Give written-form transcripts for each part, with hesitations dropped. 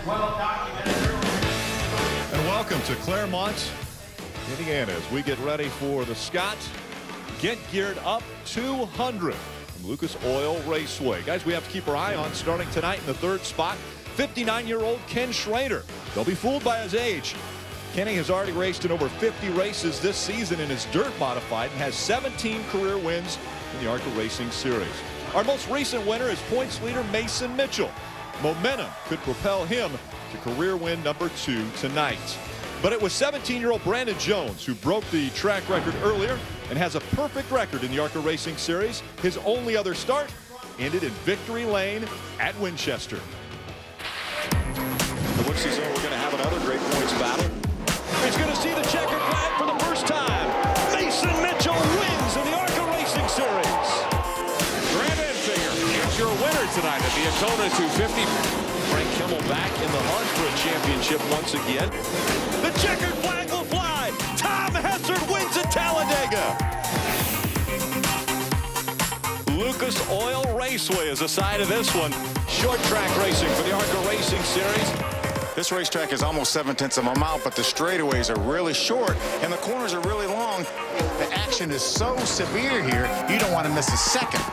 And welcome to Claremont, Indiana, as we get ready for the Scott Get Geared Up 200 from Lucas Oil Raceway. Guys, we have to keep our eye on starting tonight in the third spot, 59-year-old Ken Schrader. Don't be fooled by his age. Kenny has already raced in over 50 races this season in his dirt modified and has 17 career wins in the ARCA Racing Series. Our most recent winner is points leader Mason Mitchell. Momentum could propel him to career win number 2 tonight. But it was 17-year-old Brandon Jones who broke the track record earlier and has a perfect record in the ARCA Racing Series. His only other start ended in Victory Lane at Winchester. It looks as though we're going to have another great points battle. He's going to see the checkered flag for the first time. Mason Mitchell wins in the ARCA Racing Series. Grant Enfinger is your winner tonight at the Daytona 250. Frank Kimmel back in the hunt for a championship once again. The checkered flag will fly. Tom Hessard wins at Talladega. Lucas Oil Raceway is a side of this one. Short track racing for the ARCA Racing Series. This racetrack is almost 7/10 of a mile, but the straightaways are really short and the corners are really long. The action is so severe here, you don't want to miss a second. Oh,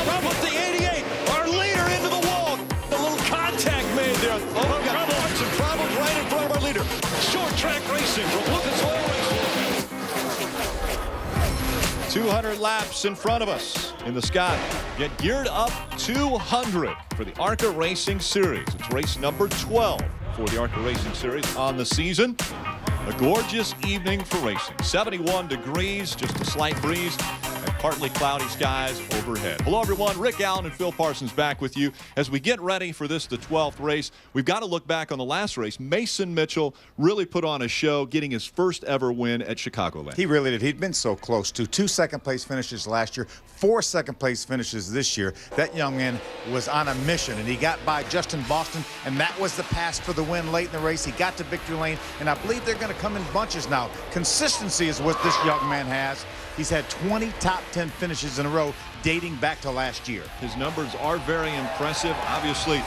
how about the 88? Our leader into the wall. A little contact made there. Oh, we've got some problems right in front of our leader. Short track racing from Lucas Oil Racing. 200 laps in front of us in the Scott. Get geared up 200 for the ARCA Racing Series. It's race number 12 for the ARCA Racing Series on the season. A gorgeous evening for racing. 71 degrees, just a slight breeze, and partly cloudy skies overhead. Hello, everyone. Rick Allen and Phil Parsons back with you. As we get ready for this, the 12th race, we've got to look back on the last race. Mason Mitchell really put on a show, getting his first ever win at Chicagoland. He really did. He'd been so close to 2 second-place finishes last year, 4 second-place finishes this year. That young man was on a mission, and he got by Justin Boston, and that was the pass for the win late in the race. He got to victory lane, and I believe they're going to come in bunches now. Consistency is what this young man has. He's had 20 top 10 finishes in a row dating back to last year. His numbers are very impressive. Obviously,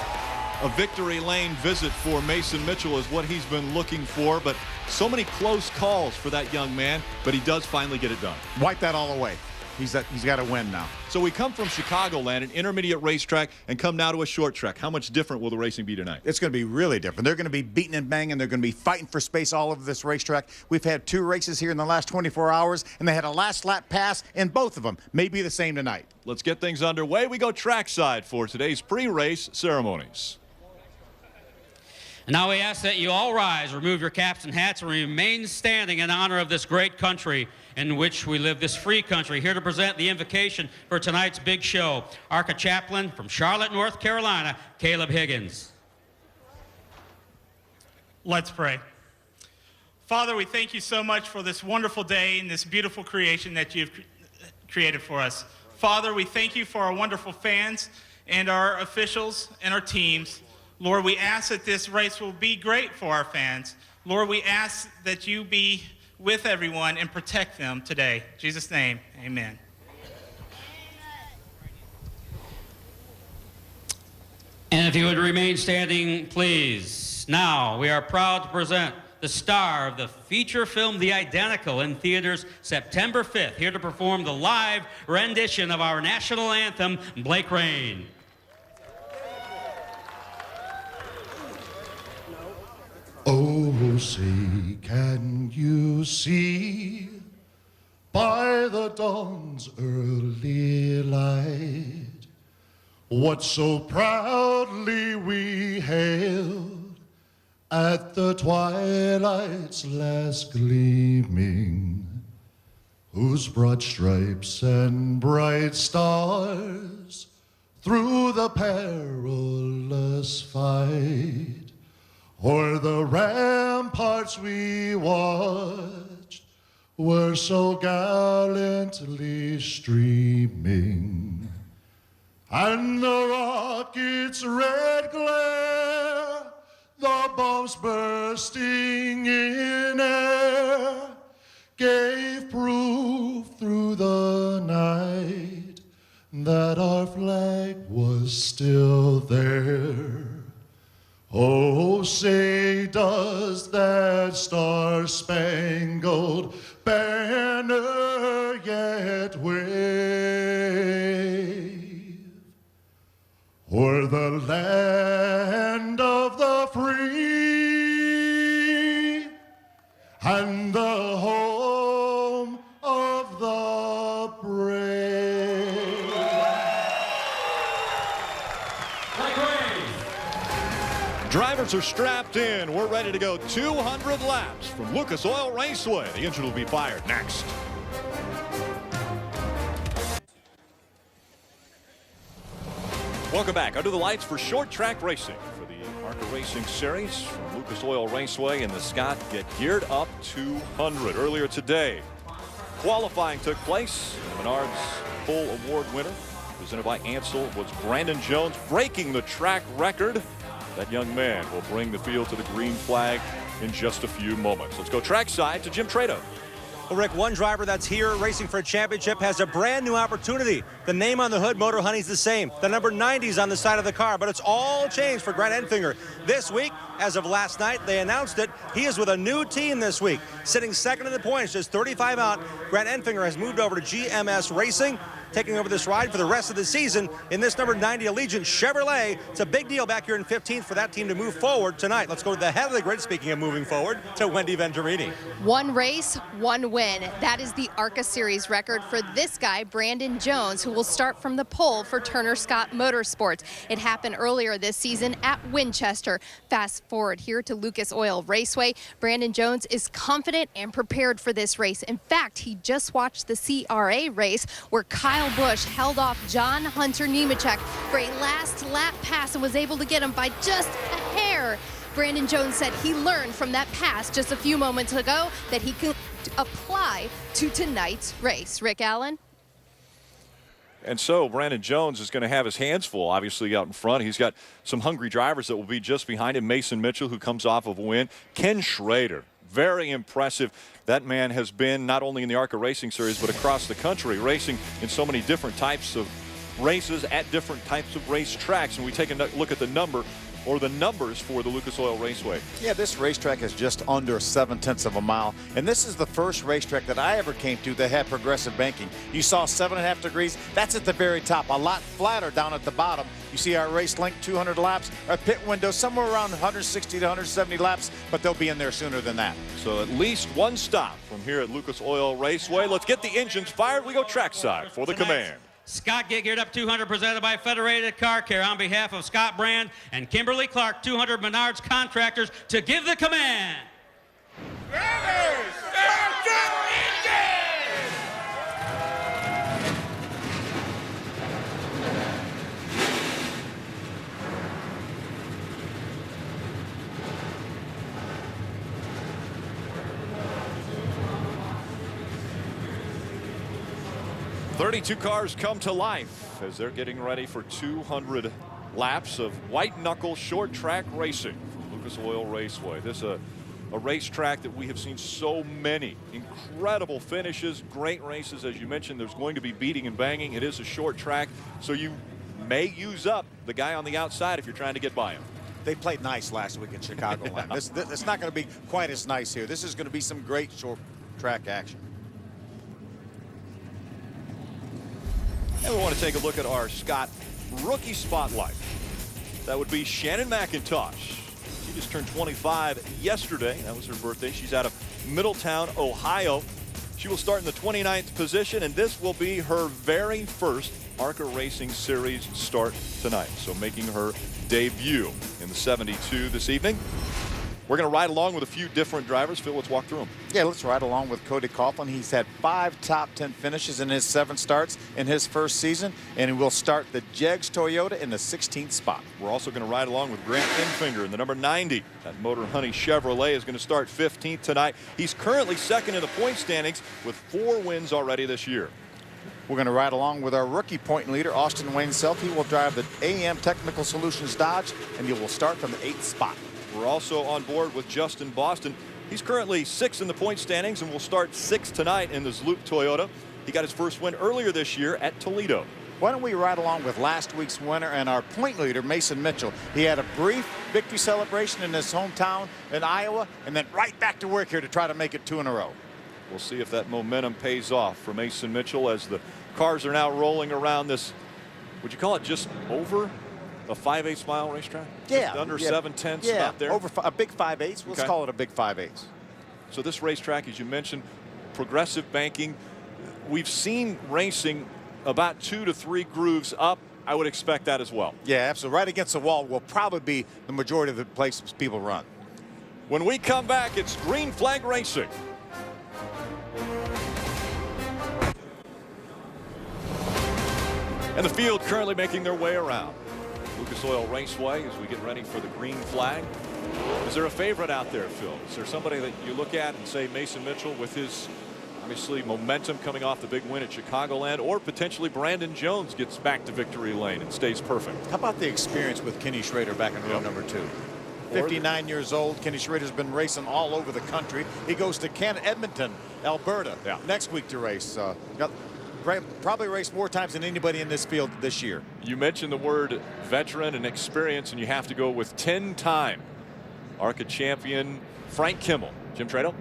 a victory lane visit for Mason Mitchell is what he's been looking for, but so many close calls for that young man, but he does finally get it done. Wipe that all away. He's got to win now. So we come from Chicagoland, an intermediate racetrack, and come now to a short track. How much different will the racing be tonight? It's going to be really different. They're going to be beating and banging. They're going to be fighting for space all over this racetrack. We've had 2 races here in the last 24 hours, and they had a last lap pass in both of them. May be the same tonight. Let's get things underway. We go trackside for today's pre-race ceremonies. And now we ask that you all rise, remove your caps and hats, and remain standing in honor of this great country in which we live, this free country. Here to present the invocation for tonight's big show, ARCA Chaplain from Charlotte, North Carolina, Caleb Higgins. Let's pray. Father, we thank you so much for this wonderful day and this beautiful creation that you've created for us. Father, we thank you for our wonderful fans and our officials and our teams. Lord, we ask that this race will be great for our fans. Lord, we ask that you be with everyone and protect them today. In Jesus' name, amen. And if you would remain standing, please. Now, we are proud to present the star of the feature film The Identical in theaters September 5th, here to perform the live rendition of our national anthem, Blake Rain. Oh, say, can you see by the dawn's early light what so proudly we hailed at the twilight's last gleaming, whose broad stripes and bright stars through the perilous fight o'er the ramparts we watched were so gallantly streaming, and the rocket's red glare, the bombs bursting in air, gave proof through the night that our flag was still there. Oh, say does that star-spangled banner yet wave o'er the land of the free and the home of the brave. Drivers are strapped in. We're ready to go 200 laps from Lucas Oil Raceway. The engine will be fired next. Welcome back. Under the lights for short track racing for the ARCA Racing Series from Lucas Oil Raceway and the Scott Get Geared Up 200. Earlier today, qualifying took place. Menards full award winner, presented by Ansel, was Brandon Jones, breaking the track record. That young man will bring the field to the green flag in just a few moments. Let's go trackside to Jim Trado. Well, Rick, one driver that's here racing for a championship has a brand new opportunity. The name on the hood, Motor Honey's the same. The number 90 is on the side of the car, but it's all changed for Grant Enfinger. This week, as of last night, they announced it. He is with a new team this week. Sitting second in the points, just 35 out, Grant Enfinger has moved over to GMS Racing, taking over this ride for the rest of the season in this number 90 Allegiant Chevrolet. It's a big deal back here in 15th for that team to move forward tonight. Let's go to the head of the grid, speaking of moving forward, to Wendy Venturini. One race, one win. That is the ARCA Series record for this guy, Brandon Jones, who will start from the pole for Turner Scott Motorsports. It happened earlier this season at Winchester. Fast forward here to Lucas Oil Raceway. Brandon Jones is confident and prepared for this race. In fact, he just watched the CRA race where Kyle Busch held off John Hunter Nemechek for a last lap pass and was able to get him by just a hair. Brandon Jones said he learned from that pass just a few moments ago that he can apply to tonight's race. Rick Allen? And so Brandon Jones is going to have his hands full, obviously, out in front. He's got some hungry drivers that will be just behind him. Mason Mitchell, who comes off of a win. Ken Schrader, very impressive. That man has been not only in the ARCA Racing Series, but across the country, racing in so many different types of races at different types of race tracks. And we take a look at the numbers for the Lucas Oil Raceway. Yeah, this racetrack is just under 7/10 of a mile, and this is the first racetrack that I ever came to that had progressive banking. You saw 7.5 degrees. That's at the very top, a lot flatter down at the bottom. You see our race length, 200 laps, our pit window somewhere around 160 to 170 laps, but they'll be in there sooner than that. So at least one stop from here at Lucas Oil Raceway. Let's get the engines fired. We go trackside for the command. Scott Get Geared Up 200 presented by Federated Car Care on behalf of Scott Brand and Kimberly Clark, 200 Menards contractors, to give the command. Drivers, start your engine! 32 cars come to life as they're getting ready for 200 laps of white-knuckle short-track racing from Lucas Oil Raceway. This is a racetrack that we have seen so many incredible finishes, great races. As you mentioned, there's going to be beating and banging. It is a short track, so you may use up the guy on the outside if you're trying to get by him. They played nice last week in Chicagoland. It's not going to be quite as nice here. This is going to be some great short track action. And we want to take a look at our Scott Rookie Spotlight. That would be Shannon McIntosh. She just turned 25 yesterday. That was her birthday. She's out of Middletown, Ohio. She will start in the 29th position, and this will be her very first ARCA Racing Series start tonight. So making her debut in the 72 this evening. We're going to ride along with a few different drivers. Phil, let's walk through them. Yeah, let's ride along with Cody Coughlin. He's had 5 top 10 finishes in his 7 starts in his first season, and we'll start the Jegs Toyota in the 16th spot. We're also going to ride along with Grant Enfinger in the number 90. That Motor Honey Chevrolet is going to start 15th tonight. He's currently second in the point standings with 4 wins already this year. We're going to ride along with our rookie point leader, Austin Wayne Self. He will drive the AM Technical Solutions Dodge, and he will start from the 8th spot. We're also on board with Justin Boston. He's currently 6th in the point standings and will start 6th tonight in the Zloop Toyota. He got his first win earlier this year at Toledo. Why don't we ride along with last week's winner and our point leader, Mason Mitchell. He had a brief victory celebration in his hometown in Iowa, and then right back to work here to try to make it 2 in a row. We'll see if that momentum pays off for Mason Mitchell as the cars are now rolling around this, would you call it just over a 5/8 mile racetrack? Yeah. Just under yeah. 7/10 Yeah, about there? over a big 5/8. Let's Okay. call it a big 5/8. So this racetrack, as you mentioned, progressive banking. We've seen racing about 2 to 3 grooves up. I would expect that as well. Yeah, absolutely. Right against the wall will probably be the majority of the places people run. When we come back, it's green flag racing. And the field currently making their way around Lucas Oil Raceway as we get ready for the green flag. Is there a favorite out there, Phil? Is there somebody that you look at and say Mason Mitchell with his obviously momentum coming off the big win at Chicagoland, or potentially Brandon Jones gets back to victory lane and stays perfect? How about the experience with Kenny Schrader back in row number 2? 59 years old. Kenny Schrader's been racing all over the country. He goes to Edmonton, Alberta next week to race. Probably raced more times than anybody in this field this year. You mentioned the word veteran and experience, and you have to go with 10-time ARCA champion Frank Kimmel. Jim Trado?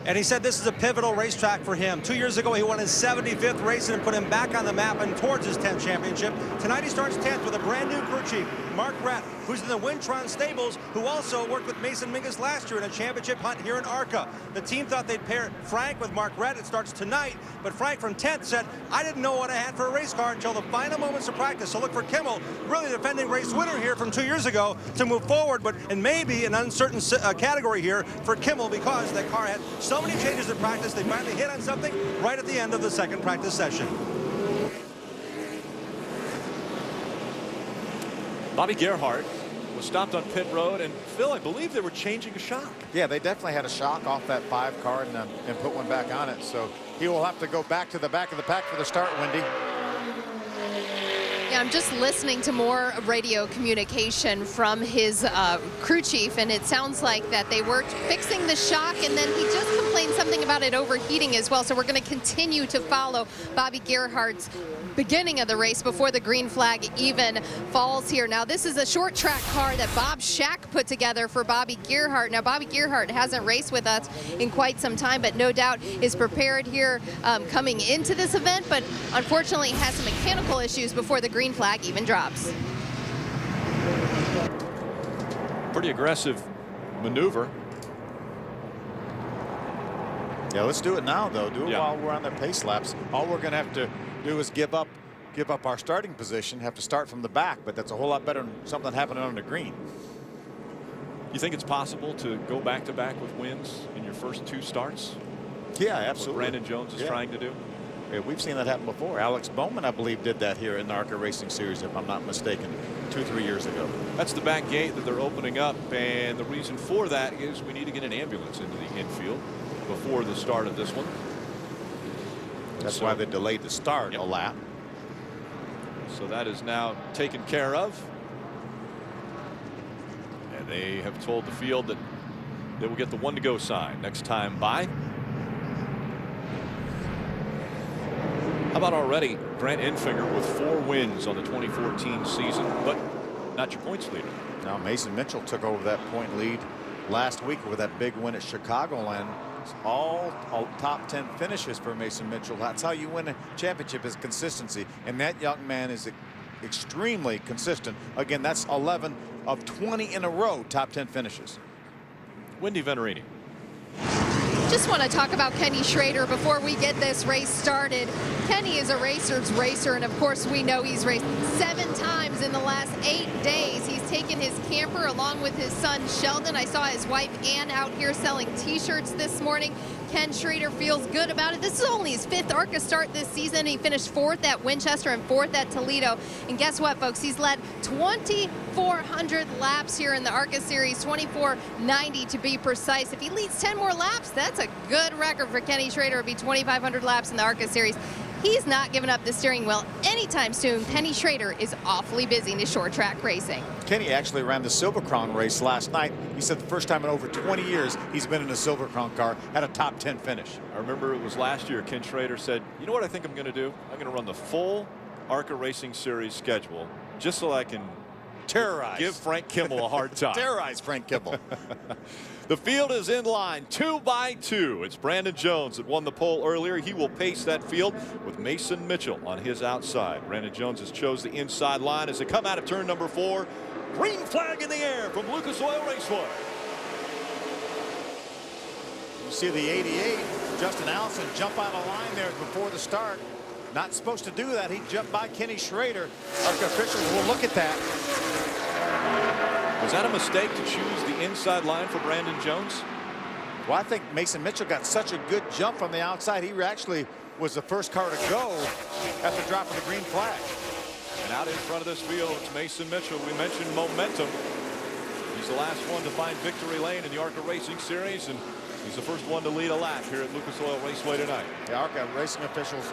And he said this is a pivotal racetrack for him. 2 years ago, he won his 75th race and put him back on the map and towards his 10th championship. Tonight, he starts 10th with a brand new crew chief, Mark Brett, who's in the Wintron stables, who also worked with Mason Mingus last year in a championship hunt here in ARCA. The team thought they'd pair Frank with Mark Brett. It starts tonight, but Frank from 10th said, I didn't know what I had for a race car until the final moments of practice. So look for Kimmel, really defending race winner here from 2 years ago, to move forward, but and maybe an uncertain category here for Kimmel because that car had so many changes in practice. They finally hit on something right at the end of the second practice session. Bobby Gerhardt was stopped on pit road, and Phil, I believe they were changing a shock. Yeah, they definitely had a shock off that 5 car and put one back on it. So he will have to go back to the back of the pack for the start, Wendy. Yeah, I'm just listening to more radio communication from his crew chief, and it sounds like that they were fixing the shock, and then he just complained something about it overheating as well. So we're going to continue to follow Bobby Gerhardt's beginning of the race before the green flag even falls here. Now, this is a short track car that Bob Shack put together for Bobby Gerhardt. Now, Bobby Gerhardt hasn't raced with us in quite some time, but no doubt is prepared here coming into this event, but unfortunately has some mechanical issues before the green flag even drops. Pretty aggressive maneuver. Yeah, let's do it now, though. Do it Yeah. while we're on the pace laps. All we're going to have to do is give up our starting position, have to start from the back, but that's a whole lot better than something happening on the green. You think it's possible to go back-to-back with wins in your first 2 starts? Yeah, What absolutely. Brandon Jones is trying to do? Yeah, we've seen that happen before. Alex Bowman, I believe, did that here in the ARCA Racing Series, if I'm not mistaken, 2-3 years ago. That's the back gate that they're opening up, and the reason for that is we need to get an ambulance into the infield before the start of this one. That's So- why they delayed the start Yep. a lap. So that is now taken care of. And they have told the field that they will get the 1-to-go sign next time by. How about already Grant Enfinger with 4 wins on the 2014 season, but not your points leader. Now, Mason Mitchell took over that point lead last week with that big win at Chicagoland. All top 10 finishes for Mason Mitchell. That's how you win a championship, is consistency. And that young man is extremely consistent. Again, that's 11 of 20 in a row top 10 finishes. Wendy Venerini. Just want to talk about Kenny Schrader before we get this race started. Kenny is a racer's racer, and of course we know he's raced 7 times in the last 8 days. He's taken his camper along with his son Sheldon. I saw his wife Ann out here selling t-shirts this morning. Ken Schrader feels good about it. This is only his 5th ARCA start this season. He finished 4th at Winchester and 4th at Toledo. And guess what, folks? He's led 2,400 laps here in the ARCA Series, 2,490 to be precise. If he leads 10 more laps, that's a good record for Kenny Schrader. It'd be 2,500 laps in the ARCA Series. He's not giving up the steering wheel anytime soon. Kenny Schrader is awfully busy in his short track racing. Kenny actually ran the Silver Crown race last night. He said the first time in over 20 years he's been in a Silver Crown car, had a top 10 finish. I remember it was last year, Ken Schrader said, you know what I think I'm going to do? I'm going to run the full ARCA Racing Series schedule just so I can Terrorize. Give Frank Kimmel a hard time. Terrorize Frank Kimmel. The field is in line 2 by 2. It's Brandon Jones that won the pole earlier. He will pace that field with Mason Mitchell on his outside. Brandon Jones has chose the inside line as they come out of turn number 4. Green flag in the air from Lucas Oil Raceway. You see the 88, Justin Allison, jump out of line there before the start. Not supposed to do that. He jumped by Kenny Schrader. ARCA officials will look at that. Was that a mistake to choose the inside line for Brandon Jones? Well, I think Mason Mitchell got such a good jump from the outside. He actually was the first car to go after dropping the green flag. And out in front of this field, it's Mason Mitchell. We mentioned momentum. He's the last one to find victory lane in the ARCA Racing Series, and he's the first one to lead a lap here at Lucas Oil Raceway tonight. The ARCA racing officials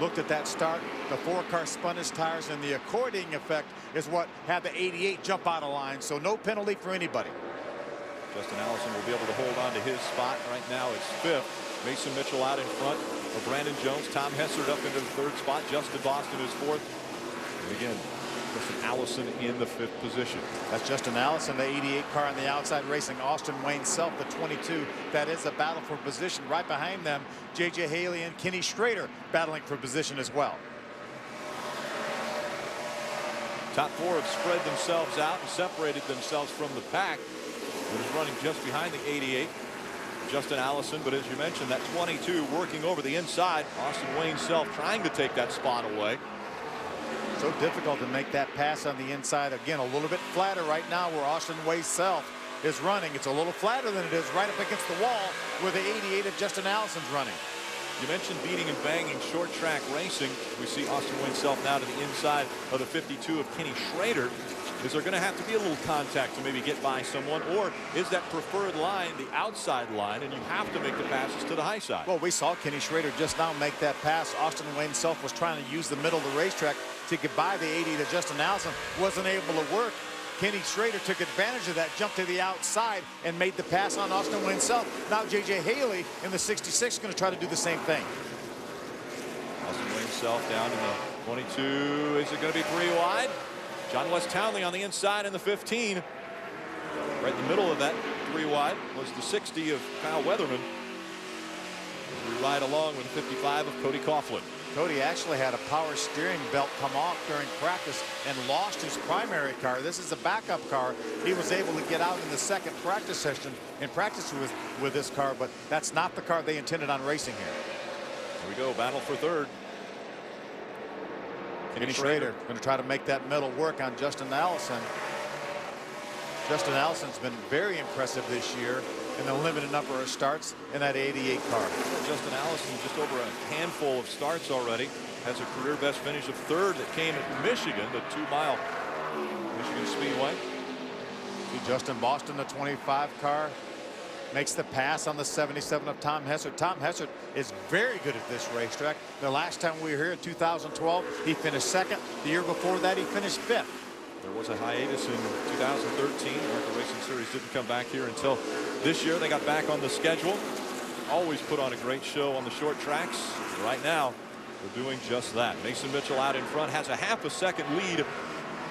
looked at that start. The 4-car spun his tires, and the accordioning effect is what had the 88 jump out of line, so no penalty for anybody. Justin Allison will be able to hold on to his spot. Right now it's 5th. Mason Mitchell out in front of Brandon Jones. Tom Hessert up into the 3rd spot. Justin Boston is 4th. And again, Justin Allison in the 5th position. That's Justin Allison, the 88 car on the outside, racing Austin Wayne Self, the 22. That is a battle for position. Right behind them, J.J. Haley and Kenny Schrader battling for position as well. Top 4 have spread themselves out and separated themselves from the pack. Who's running just behind the 88, Justin Allison, but as you mentioned, that 22 working over the inside. Austin Wayne Self trying to take that spot away. So difficult to make that pass on the inside. Again, a little bit flatter right now where Austin Wayne Self is running. It's a little flatter than it is right up against the wall where the 88 of Justin Allison's running. You mentioned beating and banging short track racing. We see Austin Wayne Self now to the inside of the 52 of Kenny Schrader. Is there going to have to be a little contact to maybe get by someone, or is that preferred line the outside line and you have to make the passes to the high side? Well, we saw Kenny Schrader just now make that pass. Austin Wayne Self was trying to use the middle of the racetrack to get by the 80 to Justin Allison. Wasn't able to work. Kenny Schrader took advantage of that, jumped to the outside, and made the pass on Austin Wayne Self. Now J.J. Haley in the 66 is going to try to do the same thing. Austin Wayne Self down in the 22. Is it going to be 3 wide? John West Townley on the inside in the 15. Right in the middle of that 3 wide was the 60 of Kyle Weatherman. We ride along with the 55 of Cody Coughlin. Cody actually had a power steering belt come off during practice and lost his primary car. This is a backup car. He was able to get out in the 2nd practice session and practice with this car, but that's not the car they intended on racing here. Here we go, battle for 3rd. Kenny Schrader going to try to make that middle work on Justin Allison. Justin Allison's been very impressive this year in the limited number of starts in that 88 car. Justin Allison just over a handful of starts already. Has a career best finish of 3rd that came at Michigan, the 2-mile Michigan Speedway. See Justin Boston, the 25 car, makes the pass on the 77 of Tom Hessert. Tom Hessert is very good at this racetrack. The last time we were here in 2012, he finished 2nd. The year before that, he finished 5th. There was a hiatus in 2013. The ARCA Racing Series didn't come back here until this year. They got back on the schedule. Always put on a great show on the short tracks. Right now, they're doing just that. Mason Mitchell out in front has a half a second lead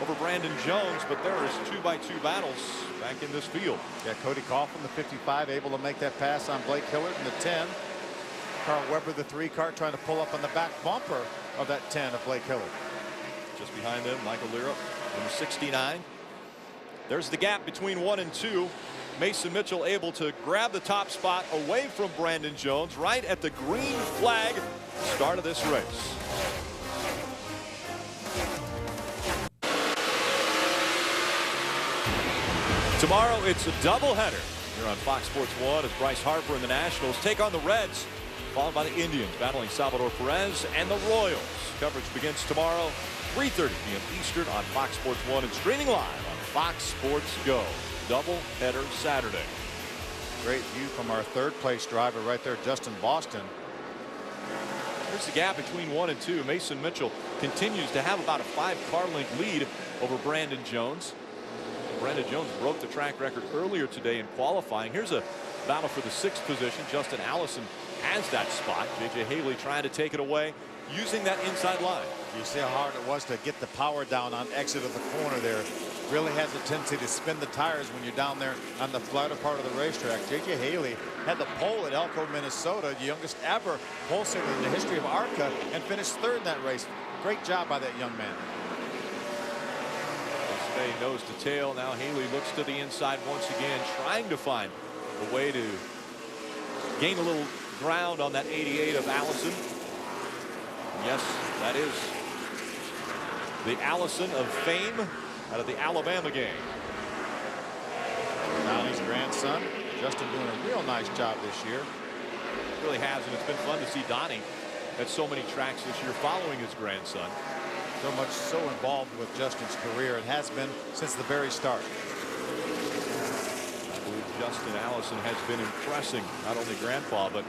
over Brandon Jones, but there is 2-by-2 battles back in this field. Yeah, Cody Coughlin, the 55, able to make that pass on Blake Hillard in the 10. Carl Weber, the 3 car, trying to pull up on the back bumper of that 10 of Blake Hillard. Just behind them, Michael Lira in the 69. There's the gap between 1 and 2. Mason Mitchell able to grab the top spot away from Brandon Jones right at the green flag start of this race. Tomorrow it's a doubleheader here on Fox Sports 1 as Bryce Harper and the Nationals take on the Reds, followed by the Indians battling Salvador Perez and the Royals. Coverage begins tomorrow, 3:30 p.m. Eastern on Fox Sports 1 and streaming live on Fox Sports Go. Doubleheader Saturday. Great view from our 3rd place driver right there, Justin Boston. Here's the gap between 1 and 2. Mason Mitchell continues to have about a 5-car length lead over Brandon Jones. Brandon Jones broke the track record earlier today in qualifying. Here's a battle for the 6th position. Justin Allison has that spot. J.J. Haley trying to take it away using that inside line. You see how hard it was to get the power down on exit of the corner there. really has a tendency to spin the tires when you're down there on the flatter part of the racetrack. J.J. Haley had the pole at Elko, Minnesota, the youngest ever pole sitter in the history of ARCA, and finished third in that race. Great job by that young man. Stay nose to tail. Now Haley looks to the inside once again, trying to find a way to gain a little ground on that 88 of Allison. Yes, that is the Allison of fame out of the Alabama game. Donnie's grandson, Justin, doing a real nice job this year. Really has, and it's been fun to see Donnie at so many tracks this year following his grandson. So much so involved with Justin's career. It has been since the very start. I believe Justin Allison has been impressing not only grandpa, but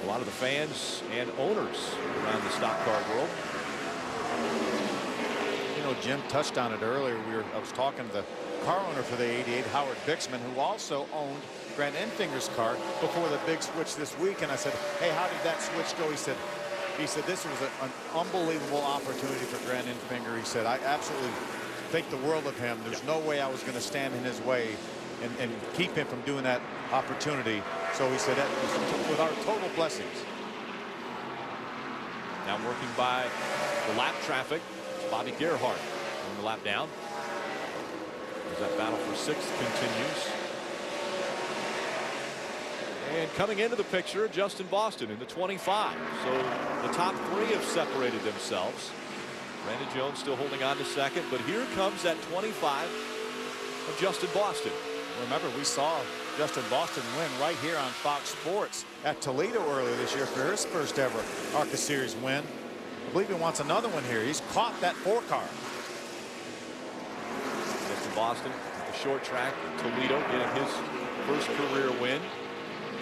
a lot of the fans and owners around the stock car world. You know, Jim touched on it earlier. I was talking to the car owner for the 88, Howard Bixman, who also owned Grant Enfinger's car before the big switch this week. And I said, hey, how did that switch go? He said this was an unbelievable opportunity for Grant Enfinger. He said, I absolutely think the world of him. There's no way I was going to stand in his way and keep him from doing that opportunity. So he said that was with our total blessings. Now working by the lap traffic, Bobby Gerhardt on the lap down. As that battle for sixth continues. And coming into the picture, Justin Boston in the 25. So the top three have separated themselves. Brandon Jones still holding on to second, but here comes that 25 of Justin Boston. Remember, we saw Justin Boston win right here on Fox Sports at Toledo earlier this year for his first ever ARCA Series win. I believe he wants another one here. He's caught that 4 car. Justin Boston, the short track, Toledo, getting his first career win.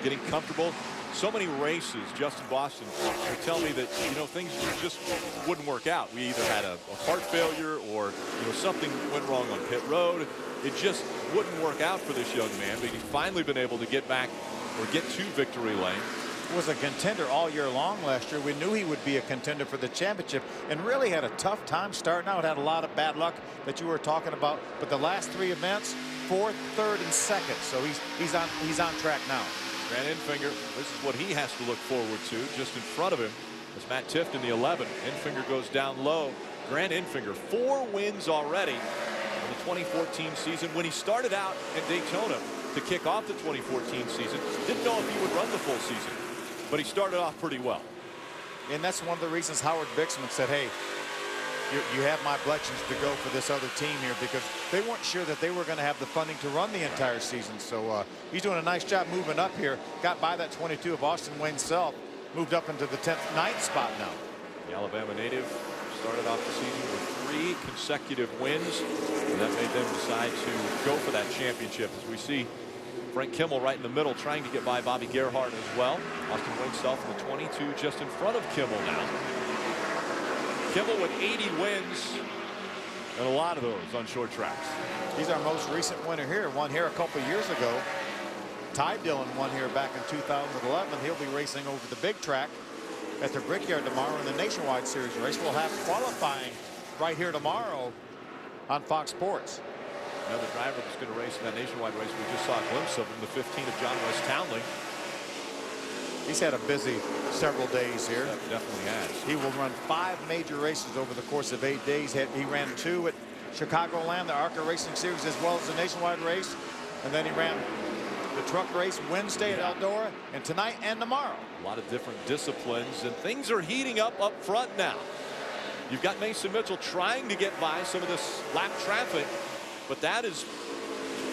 Getting comfortable. So many races, Justin Boston would tell me that, you know, things just wouldn't work out. We either had a heart failure or, you know, something went wrong on pit road. It just wouldn't work out for this young man, but he's finally been able to get back or get to victory lane. Was a contender all year long last year. We knew he would be a contender for the championship and really had a tough time starting out. Had a lot of bad luck that you were talking about, but the last 3 events, 4th, 3rd, and 2nd. So he's on track now. Grant Enfinger, this is what he has to look forward to. Just in front of him is Matt Tifft in the 11. Enfinger goes down low. Grant Enfinger, 4 wins already in the 2014 season. When he started out at Daytona to kick off the 2014 season, didn't know if he would run the full season, but he started off pretty well. And that's one of the reasons Howard Bixman said, hey, you have my blessings to go for this other team here, because they weren't sure that they were going to have the funding to run the entire season. So he's doing a nice job moving up here. Got by that 22 of Austin Wayne Self, moved up into the 10th, 9th spot now. The Alabama native started off the season with 3 consecutive wins, and that made them decide to go for that championship. As we see Frank Kimmel right in the middle trying to get by Bobby Gerhardt as well. Austin Wayne Self in the 22 just in front of Kimmel now. Kimmel with 80 wins, and a lot of those on short tracks. He's our most recent winner here. Won here a couple years ago. Ty Dillon won here back in 2011. He'll be racing over the big track at the Brickyard tomorrow in the Nationwide Series race. We'll have qualifying right here tomorrow on Fox Sports. Another driver that's going to race in that Nationwide race. We just saw a glimpse of him, the 15 of John West Townley. He's had a busy several days here. That definitely has. He will run 5 major races over the course of 8 days. He ran 2 at Chicagoland, the ARCA Racing Series, as well as the Nationwide race. And then he ran the truck race Wednesday at Eldora, and tonight and tomorrow. A lot of different disciplines, and things are heating up front now. You've got Mason Mitchell trying to get by some of this lap traffic, but that has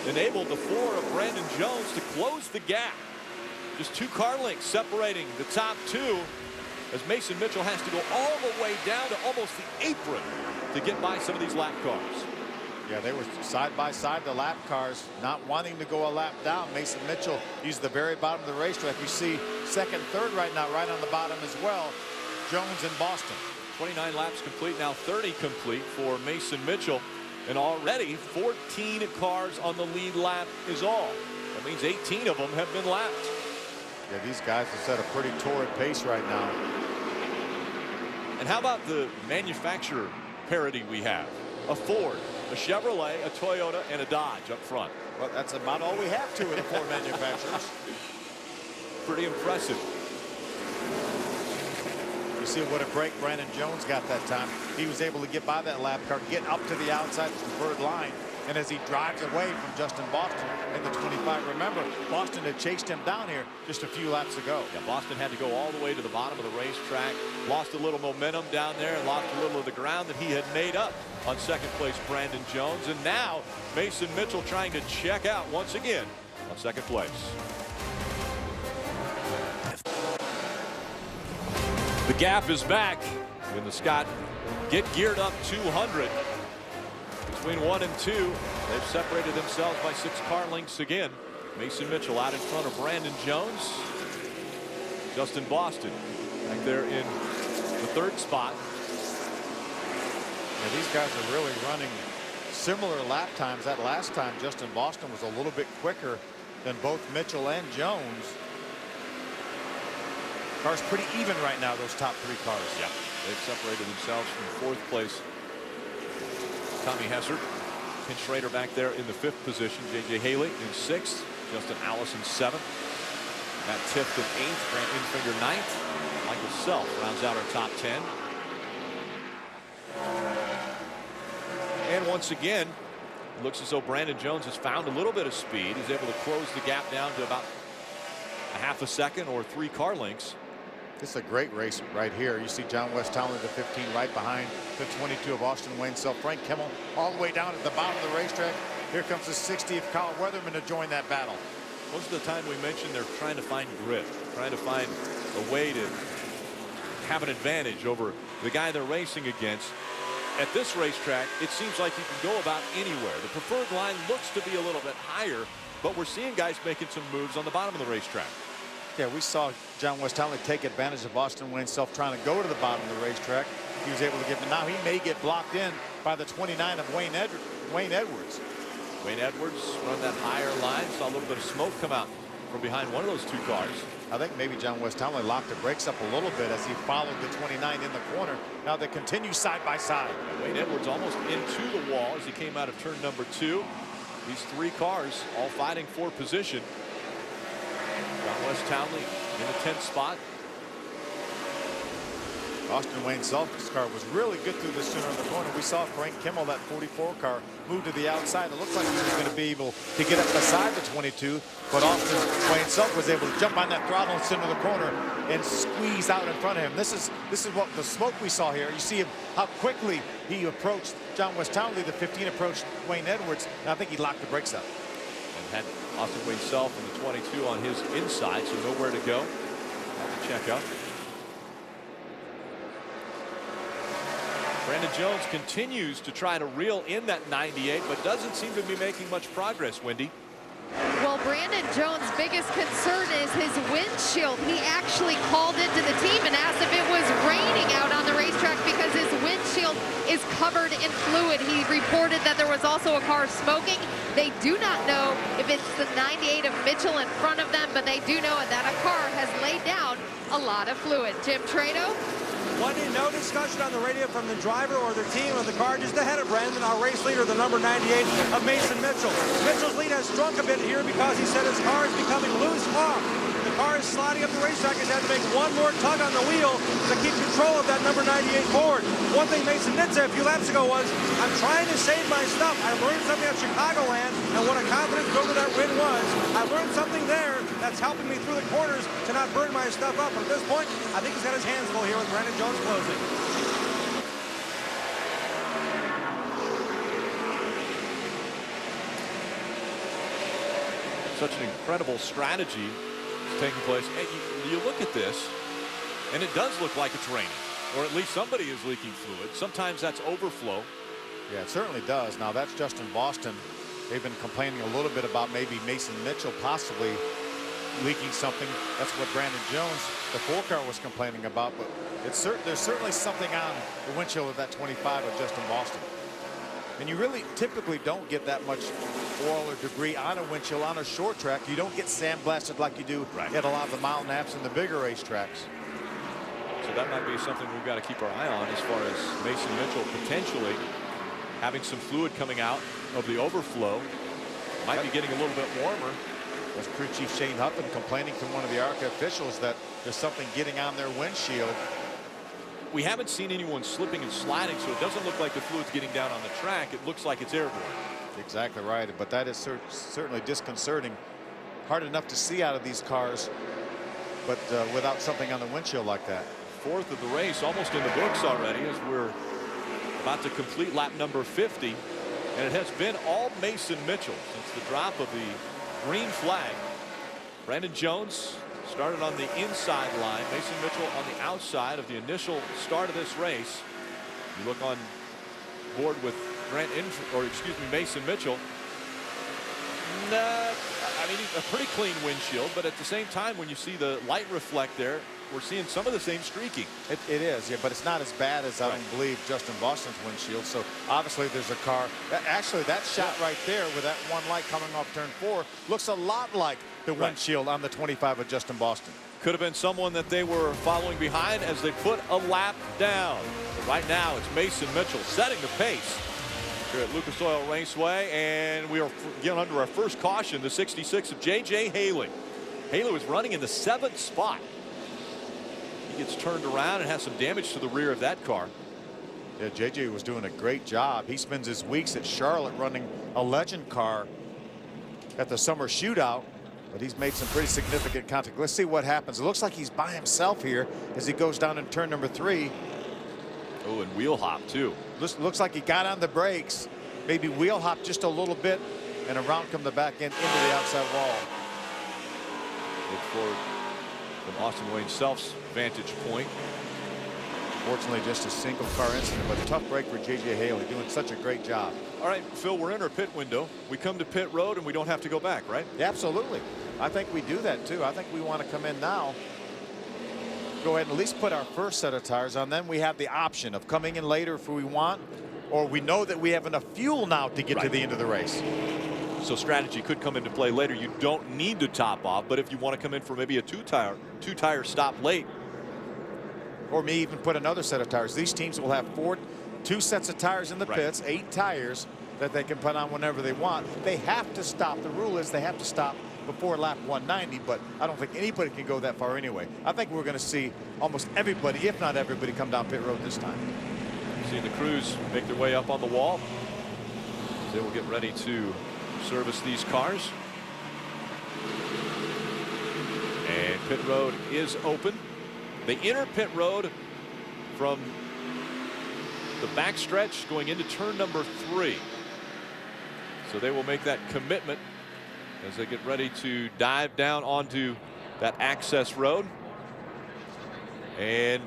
enabled the 4 of Brandon Jones to close the gap. Just 2 car lengths separating the top 2 as Mason Mitchell has to go all the way down to almost the apron to get by some of these lap cars. Yeah, they were side by side, the lap cars, not wanting to go a lap down. Mason Mitchell used the very bottom of the racetrack. You see 2nd, 3rd right now, right on the bottom as well. Jones and Boston. 29 laps complete, now 30 complete for Mason Mitchell. And already 14 cars on the lead lap is all. That means 18 of them have been lapped. Yeah, these guys have set a pretty torrid pace right now. And how about the manufacturer parity we have? A Ford, a Chevrolet, a Toyota, and a Dodge up front. Well, that's about all we have to in the four manufacturers. Pretty impressive. You see what a break Brandon Jones got that time. He was able to get by that lap car, get up to the outside preferred line. And as he drives away from Justin Boston in the 25, remember, Boston had chased him down here just a few laps ago. Yeah, Boston had to go all the way to the bottom of the racetrack, lost a little momentum down there, and lost a little of the ground that he had made up on second place Brandon Jones. And now Mason Mitchell trying to check out once again on second place. The gap is back when the Scott get geared up 200. Between 1 and 2, they've separated themselves by 6 car lengths again. Mason Mitchell out in front of Brandon Jones. Justin Boston back there in the 3rd spot. And these guys are really running similar lap times. That last time, Justin Boston was a little bit quicker than both Mitchell and Jones. Cars pretty even right now, those top 3 cars. Yeah, they've separated themselves from 4th place Tommy Hessert. Ken Schrader back there in the 5th position. J.J. Haley in 6th. Justin Allison 7th. Matt Tifft in 8th. Grant Enfinger 9th. Michael Self rounds out our top 10. And once again, it looks as though Brandon Jones has found a little bit of speed. He's able to close the gap down to about a half a second or 3 car lengths. This is a great race right here. You see John West Townley, the 15, right behind the 22 of Austin Wayne Self. Frank Kimmel all the way down at the bottom of the racetrack. Here comes the 60 of Kyle Weatherman to join that battle. Most of the time we mentioned they're trying to find grit, trying to find a way to have an advantage over the guy they're racing against. At this racetrack, it seems like you can go about anywhere. The preferred line looks to be a little bit higher, but we're seeing guys making some moves on the bottom of the racetrack. Yeah, we saw John West Townley take advantage of Austin Wayne Self trying to go to the bottom of the racetrack. He was able to get, but now he may get blocked in by the 29 of Wayne Edwards. Wayne Edwards run that higher line. Saw a little bit of smoke come out from behind one of those 2 cars. I think maybe John West Townley locked the brakes up a little bit as he followed the 29 in the corner. Now they continue side by side. Wayne Edwards almost into the wall as he came out of turn number 2. These 3 cars all fighting for position. John West Townley in the 10th spot. Austin Wayne Self's car was really good through the center of the corner. We saw Frank Kimmel, that 44 car, move to the outside. It looked like he was going to be able to get up beside the 22, but Austin Wayne Self was able to jump on that throttle and center of the corner and squeeze out in front of him. This is what the smoke we saw here. You see him, how quickly he approached John West Townley. The 15 approached Wayne Edwards, and I think he locked the brakes up. And had Austin Wayne Self and the 22 on his inside, so nowhere to go. Have to check up. Brandon Jones continues to try to reel in that 98, but doesn't seem to be making much progress, Wendy. Well, Brandon Jones' biggest concern is his windshield. He actually called into the team and asked if it was raining out on the racetrack because his windshield is covered in fluid. He reported that there was also a car smoking. They do not know if it's the 98 of Mitchell in front of them, but they do know that a car has laid down a lot of fluid. Jim Trano? No discussion on the radio from the driver or the team of the car just ahead of Brandon, our race leader, the number 98 of Mason Mitchell. Mitchell's lead has shrunk a bit here because he said his car is becoming loose off. The car is sliding up the racetrack. He's had to make one more tug on the wheel to keep control of that number 98 Ford. One thing Mason did say a few laps ago was, I'm trying to save my stuff. I learned something at Chicagoland, and what a confidence builder that win was. I learned something there that's helping me through the corners to not burn my stuff up. But at this point, I think he's got his hands full here with Brandon Jones closing. Such an incredible strategy taking place. And you look at this, and it does look like it's raining, or at least somebody is leaking fluid. Sometimes that's overflow. Yeah, it certainly does. Now that's Justin Boston. They've been complaining a little bit about maybe Mason Mitchell possibly leaking something. That's what Brandon Jones, the 4 car, was complaining about. But there's certainly something on the windshield of that 25 of Justin Boston. And you really typically don't get that much oil or debris on a windshield on a short track. You don't get sandblasted like you do at a lot of the mile naps and the bigger racetracks. So that might be something we've got to keep our eye on as far as Mason Mitchell potentially having some fluid coming out of the overflow. Might be getting a little bit warmer. That's crew chief Shane Huffman complaining to one of the ARCA officials that there's something getting on their windshield. We haven't seen anyone slipping and sliding, so it doesn't look like the fluid's getting down on the track. It looks like it's airborne. Exactly right, but that is certainly disconcerting. Hard enough to see out of these cars, but without something on the windshield like that. Fourth of the race, almost in the books already, as we're about to complete lap number 50. And it has been all Mason Mitchell since the drop of the green flag. Brandon Jones started on the inside line. Mason Mitchell on the outside of the initial start of this race. You look on board with Mason Mitchell. I mean, a pretty clean windshield, but at the same time, when you see the light reflect there, we're seeing some of the same streaking. It is, yeah, but it's not as bad as I don't believe Justin Boston's windshield. So obviously there's a car. Actually, that shot right there with that one light coming off turn 4 looks a lot like the windshield on the 25 of Justin Boston. Could have been someone that they were following behind as they put a lap down. But right now, it's Mason Mitchell setting the pace here at Lucas Oil Raceway, and we are getting under our first caution, the 66 of J.J. Haley. Haley was running in the 7th spot. He gets turned around and has some damage to the rear of that car. Yeah, J.J. was doing a great job. He spends his weeks at Charlotte running a legend car at the summer shootout, but he's made some pretty significant contact. Let's see what happens. It looks like he's by himself here as he goes down in turn number 3. Oh, and wheel hop too. Looks like he got on the brakes, maybe wheel hop just a little bit, and around come the back end into the outside wall. Look forward from Austin Wayne Self's vantage point. Fortunately, just a single car incident, but a tough break for J.J. Haley, doing such a great job. All right, Phil, we're in our pit window. We come to pit road and we don't have to go back, right? Yeah, absolutely. I think we do that too. I think we want to come in now, go ahead and at least put our first set of tires on. Then we have the option of coming in later if we want, or we know that we have enough fuel now to get to the end of the race. So strategy could come into play later. You don't need to top off, but if you want to come in for maybe a two tire stop late, or maybe even put another set of tires. These teams will have two sets of tires in the pits, 8 tires that they can put on whenever they want. They have to stop. The rule is they have to stop before lap 190, but I don't think anybody can go that far anyway. I think we're going to see almost everybody, if not everybody, come down pit road this time. Seeing the crews make their way up on the wall. They will get ready to service these cars. And pit road is open. They enter pit road from the backstretch going into turn number 3. So they will make that commitment as they get ready to dive down onto that access road. And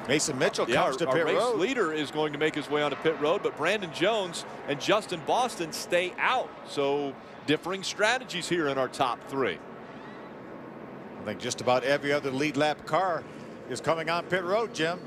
Mason Mitchell comes to pit road. Our race leader is going to make his way onto pit road, but Brandon Jones and Justin Boston stay out. So differing strategies here in our top 3. I think just about every other lead lap car is coming on pit road, Jim.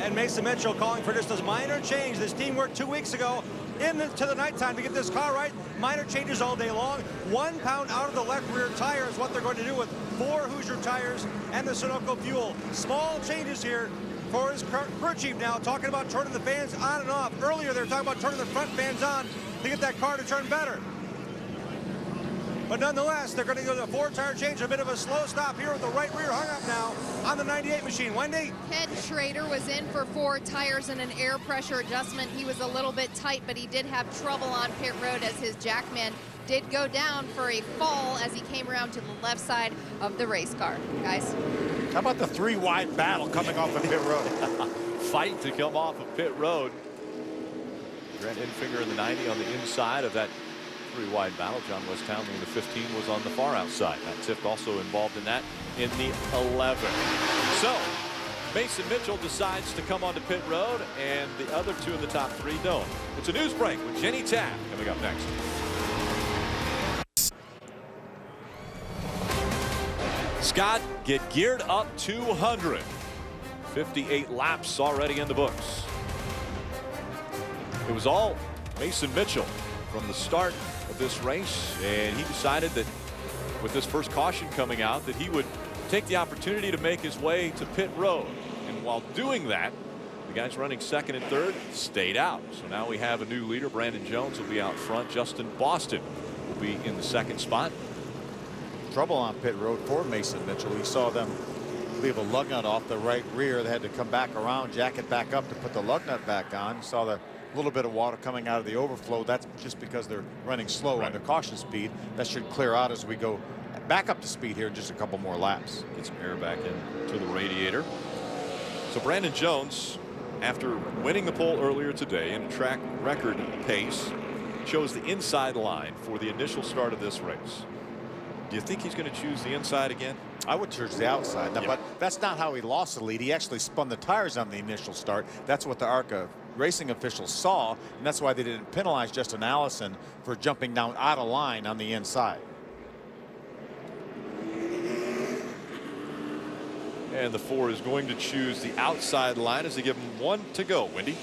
And Mason Mitchell calling for just a minor change. This team worked 2 weeks ago into the nighttime to get this car right. Minor changes all day long. 1 pound out of the left rear tire is what they're going to do with 4 Hoosier tires and the Sunoco fuel. Small changes here for his crew chief now, talking about turning the fans on and off. Earlier they were talking about turning the front fans on to get that car to turn better. But nonetheless, they're going to go to a 4-tire change, a bit of a slow stop here with the right rear hung up now on the 98 machine. Wendy? Ken Schrader was in for 4 tires and an air pressure adjustment. He was a little bit tight, but he did have trouble on pit road as his jackman did go down for a fall as he came around to the left side of the race car. Guys? How about the 3-wide battle coming off of pit road? Fight to come off of pit road. Grant Enfinger in the 90 on the inside of that 3-wide battle. John West Townley in the 15 was on the far outside. Matt Tift also involved in that in the 11. So Mason Mitchell decides to come onto pit road, and the other 2 in the top 3 don't. It's a news break with Jenny Taft coming up next. Scott, get geared up 200. 58 laps already in the books. It was all Mason Mitchell from the start of this race, and he decided that with this first caution coming out that he would take the opportunity to make his way to pit road. And while doing that, The guys running second and third stayed out. So now we have a new leader. Brandon Jones will be out front. Justin Boston will be in the second spot. Trouble on pit road for Mason Mitchell. We saw them leave a lug nut off the right rear. They had to come back around, jack it back up to put the lug nut back on. Saw the little bit of water coming out of the overflow. That's just because they're running slow under caution speed. That should clear out as we go back up to speed here in just a couple more laps. Get some air back into the radiator. So Brandon Jones, after winning the pole earlier today in a track record pace, chose the inside line for the initial start of this race. Do you think he's going to choose the inside again? I would choose the outside. Now, but that's not how he lost the lead. He actually spun the tires on the initial start. That's what the ARCA racing officials saw, and that's why they didn't penalize Justin Allison for jumping down out of line on the inside. And the 4 is going to choose the outside line as they give him 1 to go. Wendy?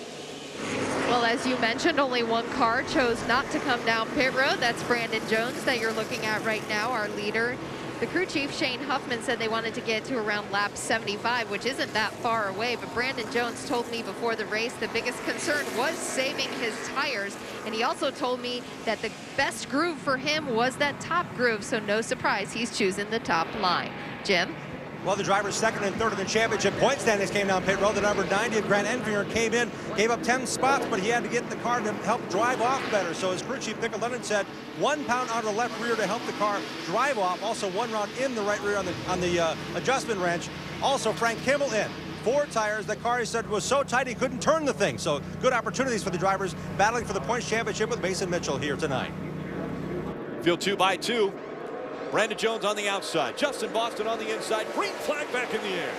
Well, as you mentioned, only one car chose not to come down pit road. That's Brandon Jones that you're looking at right now, our leader. The crew chief, Shane Huffman, said they wanted to get to around lap 75, which isn't that far away. But Brandon Jones told me before the race the biggest concern was saving his tires. And he also told me that the best groove for him was that top groove. So no surprise, he's choosing the top line. Jim? Well, the drivers second and third in the championship point standings came down pit road. The number 90 of Grant Enfinger came in, gave up 10 spots, but he had to get in the car to help drive off better. So his crew chief, Pickle Lennon, said 1 pound out of the left rear to help the car drive off. Also 1 round in the right rear on the adjustment wrench. Also Frank Kimmel in. 4 tires. The car, he said, was so tight he couldn't turn the thing. So good opportunities for the drivers battling for the points championship with Mason Mitchell here tonight. Field 2 by 2. Brandon Jones on the outside. Justin Boston on the inside. Green flag back in the air.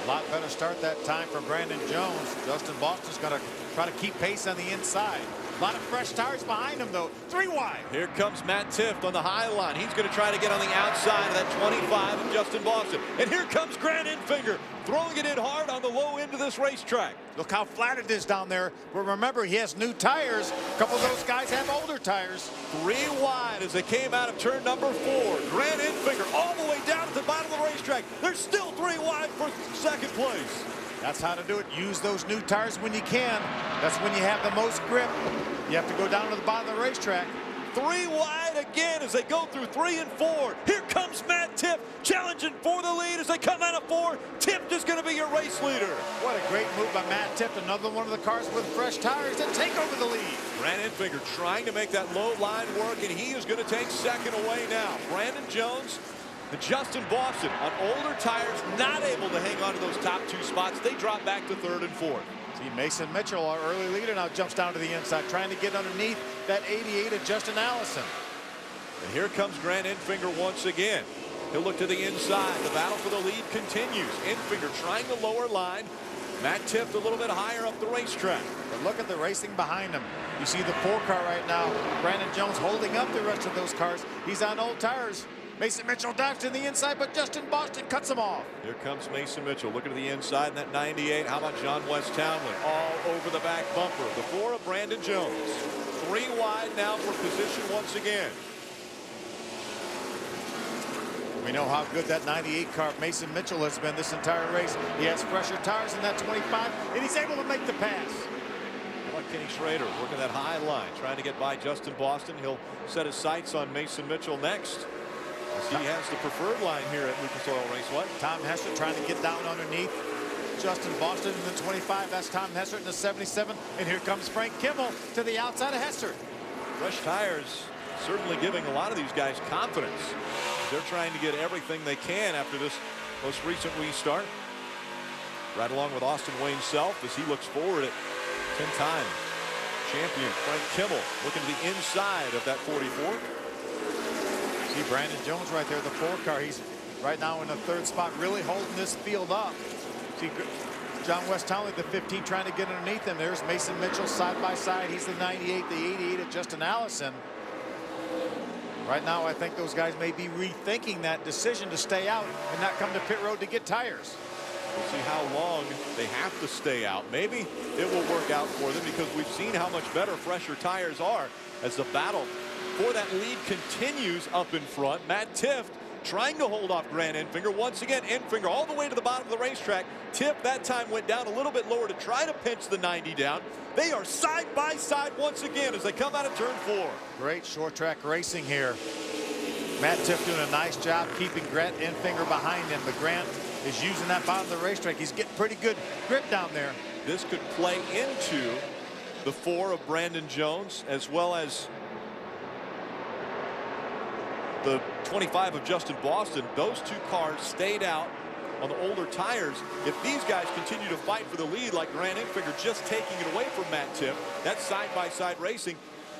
A lot better start that time for Brandon Jones. Justin Boston's going to try to keep pace on the inside. A lot of fresh tires behind him, though. 3 wide. Here comes Matt Tifft on the high line. He's going to try to get on the outside of that 25 of Justin Boston. And here comes Grant Enfinger, throwing it in hard on the low end of this racetrack. Look how flat it is down there. But remember, he has new tires. A couple of those guys have older tires. 3 wide as they came out of turn number 4. Grant Enfinger all the way down at the bottom of the racetrack. There's still 3 wide for second place. That's how to do it. Use those new tires when you can. That's when you have the most grip. You have to go down to the bottom of the racetrack. 3 wide again as they go through 3 and 4. Here comes Matt Tifft challenging for the lead as they come out of 4. Tifft is going to be your race leader. What a great move by Matt Tifft. Another one of the cars with fresh tires to take over the lead. Grant Enfinger trying to make that low line work, and he is going to take second away now. Brandon Jones and Justin Boston on older tires, not able to hang on to those top 2 spots. They drop back to 3rd and 4th. See, Mason Mitchell, our early leader, now jumps down to the inside, trying to get underneath that 88 of Justin Allison. And here comes Grant Enfinger once again. He'll look to the inside. The battle for the lead continues. Enfinger trying the lower line. Matt Tifft a little bit higher up the racetrack. But look at the racing behind him. You see the 4 car right now. Brandon Jones holding up the rest of those cars. He's on old tires. Mason Mitchell dives to the inside, but Justin Boston cuts him off. Here comes Mason Mitchell looking to the inside in that 98. How about John West Townley all over the back bumper? The 4 of Brandon Jones. 3 wide now for position once again. We know how good that 98 car Mason Mitchell has been this entire race. He has fresher tires in that 25, and he's able to make the pass. Kenny Schrader working that high line, trying to get by Justin Boston. He'll set his sights on Mason Mitchell next. He has the preferred line here at Lucas Oil Raceway. Tom Hester trying to get down underneath Justin Boston in the 25. That's Tom Hester in the 77. And here comes Frank Kimmel to the outside of Hester. Fresh tires certainly giving a lot of these guys confidence. They're trying to get everything they can after this most recent restart. Right along with Austin Wayne Self as he looks forward at 10-time champion Frank Kimmel looking to the inside of that 44. See Brandon Jones right there, the 4 car. He's right now in the 3rd spot, really holding this field up. See John West Townley, the 15, trying to get underneath him. There's Mason Mitchell side by side. He's the 98, the 88 of Justin Allison. Right now, I think those guys may be rethinking that decision to stay out and not come to pit road to get tires. We'll see how long they have to stay out. Maybe it will work out for them because we've seen how much better fresher tires are as the battle for that lead continues up in front. Matt Tifft trying to hold off Grant Enfinger. Once again, Enfinger all the way to the bottom of the racetrack. Tip that time went down a little bit lower to try to pinch the 90 down. They are side by side once again as they come out of turn 4. Great short track racing here. Matt Tiff doing a nice job keeping Grant Enfinger behind him, but Grant is using that bottom of the racetrack. He's getting pretty good grip down there. This could play into the 4 of Brandon Jones, as well as the 25 of Justin Boston. Those 2 cars stayed out on the older tires. If these guys continue to fight for the lead like Grant Enfinger just taking it away from Matt Tiff, that's side-by-side racing,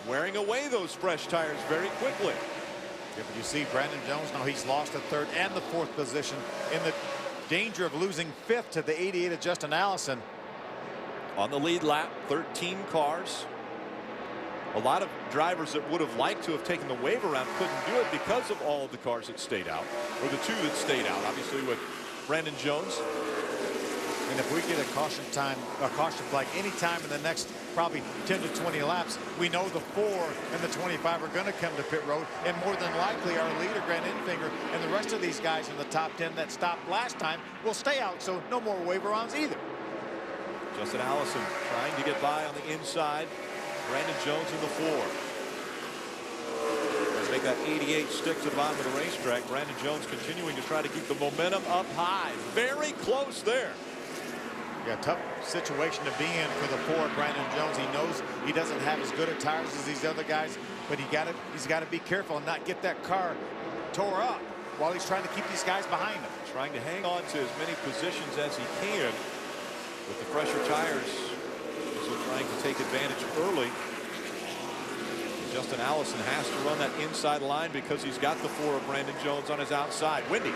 wearing away those fresh tires very quickly. Yeah, but you see Brandon Jones now, he's lost the 3rd and the 4th position, in the danger of losing 5th to the 88 of Justin Allison. On the lead lap, 13 cars. A lot of drivers that would have liked to have taken the wave around couldn't do it because of all of the cars that stayed out, or the 2 that stayed out, obviously with Brandon Jones. And if we get a caution flag any time in the next probably 10 to 20 laps, we know the 4 and the 25 are going to come to pit road, and more than likely our leader Grant Enfinger and the rest of these guys in the top 10 that stopped last time will stay out, so no more wave-arounds either. Justin Allison trying to get by on the inside. Brandon Jones in the 4. Let's make that 88 stick to the bottom of the racetrack. Brandon Jones continuing to try to keep the momentum up high. Very close there. Yeah, tough situation to be in for the 4, Brandon Jones. He knows he doesn't have as good a tires as these other guys, but he's got to be careful and not get that car tore up while he's trying to keep these guys behind him. Trying to hang on to as many positions as he can with the fresher tires. So trying to take advantage early. Justin Allison has to run that inside line because he's got the 4 of Brandon Jones on his outside. Wendy.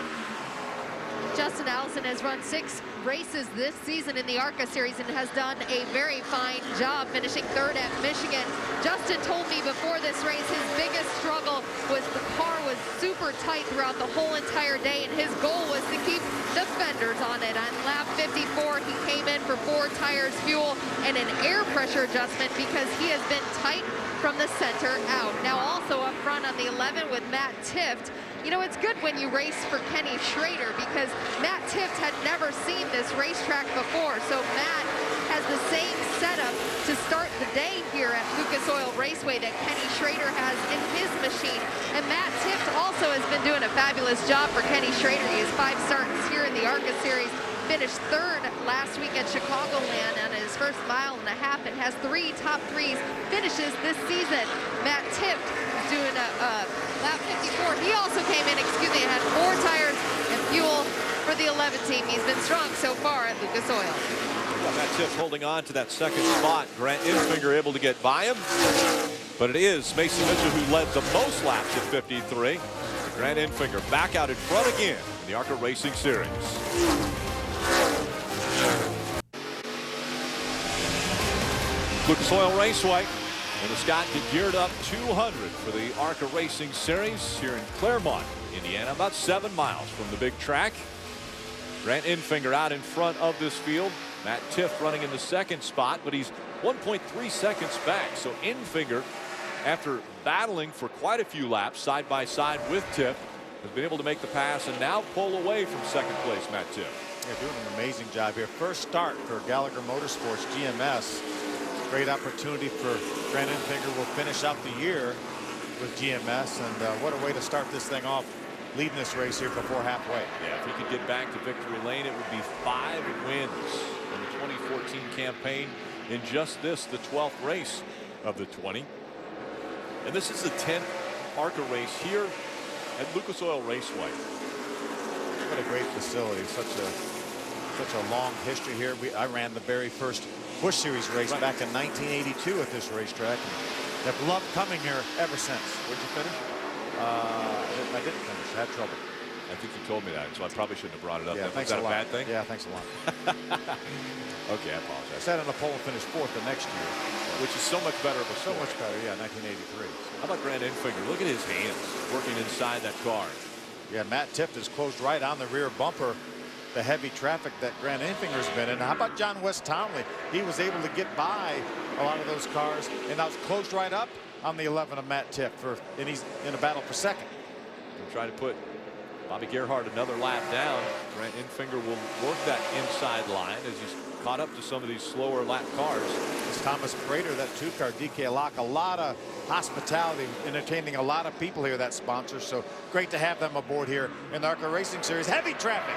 Justin Allison has run 6 races this season in the ARCA series and has done a very fine job, finishing 3rd at Michigan. Justin told me before this race his biggest struggle was the car was super tight throughout the whole entire day, and his goal was to keep the fenders on it. On lap 54, he came in for 4 tires, fuel, and an air pressure adjustment because he has been tight from the center out. Now also up front on the 11 with Matt Tifft. You know, it's good when you race for Kenny Schrader because Matt Tifft had never seen this racetrack before. So Matt has the same setup to start the day here at Lucas Oil Raceway that Kenny Schrader has in his machine. And Matt Tifft also has been doing a fabulous job for Kenny Schrader. He has 5 starts here in the ARCA series. Finished 3rd last week at Chicagoland on his first mile and a half and has 3 top 3s finishes this season. Matt Tifft is doing a lap 54. He also came in, had 4 tires and fuel for the 11 team. He's been strong so far at Lucas Oil. Well, Matt Tifft holding on to that 2nd spot. Grant Enfinger able to get by him. But it is Mason Mitchell who led the most laps at 53. Grant Enfinger back out in front again in the ARCA Racing Series. Lucas Oil Raceway. And the Scott get geared up 200 for the ARCA Racing Series here in Claremont, Indiana, about 7 miles from the big track. Grant Enfinger out in front of this field. Matt Tifft running in the 2nd spot, but he's 1.3 seconds back. So Enfinger, after battling for quite a few laps side by side with Tifft, has been able to make the pass and now pull away from 2nd place Matt Tifft. Yeah, doing an amazing job here. First start for Gallagher Motorsports GMS. Great opportunity for Grant Enfinger. Will finish out the year with GMS, and what a way to start this thing off, leading this race here before halfway. Yeah, if he could get back to victory lane, it would be 5 wins in the 2014 campaign in just this, the 12th race of the 20. And this is the 10th ARCA race here at Lucas Oil Raceway. What a great facility, such a long history here. I ran the very first Busch Series race back in 1982 at this racetrack. I've loved coming here ever since. Where'd you finish? I didn't finish. I had trouble. I think you told me that, so I probably shouldn't have brought it up. Yeah, Was that a bad thing? Yeah, thanks a lot. Okay, I apologize. I sat on the pole and finished 4th the next year. Which is so much better of a So score. much better, yeah, 1983. How about Grant Enfinger? Look at his hands working inside that car. Yeah, Matt Tifft has closed right on the rear bumper. The heavy traffic that Grant Enfinger's been in. How about John West Townley? He was able to get by a lot of those cars, and now it's closed right up on the 11 of Matt Tifft, and he's in a battle for 2nd. I'm trying to put Bobby Gerhart another lap down. Grant Enfinger will work that inside line as he's caught up to some of these slower lap cars. It's Thomas Prater, that 2-car DK lock. A lot of hospitality, entertaining a lot of people here, that sponsor. So great to have them aboard here in the ARCA Racing Series. Heavy traffic.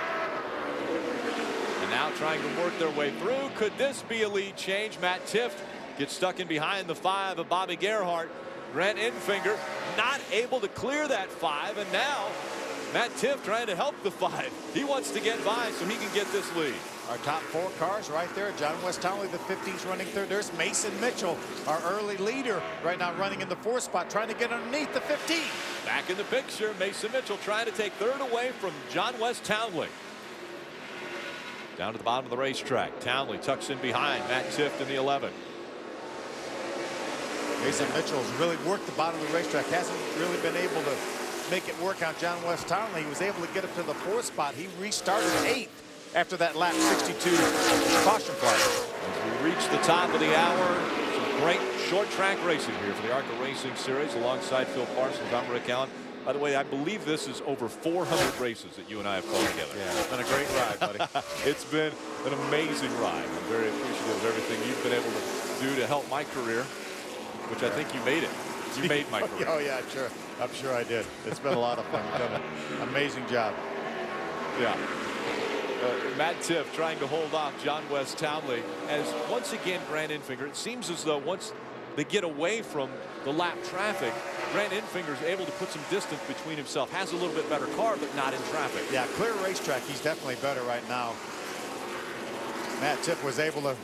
And now trying to work their way through. Could this be a lead change? Matt Tifft gets stuck in behind the 5 of Bobby Gerhart. Grant Enfinger not able to clear that 5, and now Matt Tifft trying to help the 5. He wants to get by so he can get this lead. Our top 4 cars right there. John West Townley, the 15's running third. There's Mason Mitchell, our early leader, right now running in the 4th spot, trying to get underneath the 15. Back in the picture, Mason Mitchell trying to take third away from John West Townley. Down to the bottom of the racetrack. Townley tucks in behind Matt Tifft in the 11. Mason Mitchell's really worked the bottom of the racetrack. Hasn't really been able to make it work on John West Townley. He was able to get up to the 4th spot. He restarted 8th after that lap 62 caution flag. As we reach the top of the hour, some great short track racing here for the ARCA Racing Series alongside Phil Parsons. I'm Rick Allen. By the way, I believe this is over 400 races that you and I have called together. Yeah, it's been a great ride, buddy. It's been an amazing ride. I'm very appreciative of everything you've been able to do to help my career, which I think you made it. You made my career. Oh, yeah, sure. I'm sure I did. It's been a lot of fun. You've done an amazing job. Yeah. Matt Tifft trying to hold off John West Townley as once again Grant Enfinger, it seems as though once they get away from the lap traffic, Grant Enfinger is able to put some distance between himself. Has a little bit better car, but not in traffic. Yeah, clear racetrack. He's definitely better right now. Matt Tifft was able to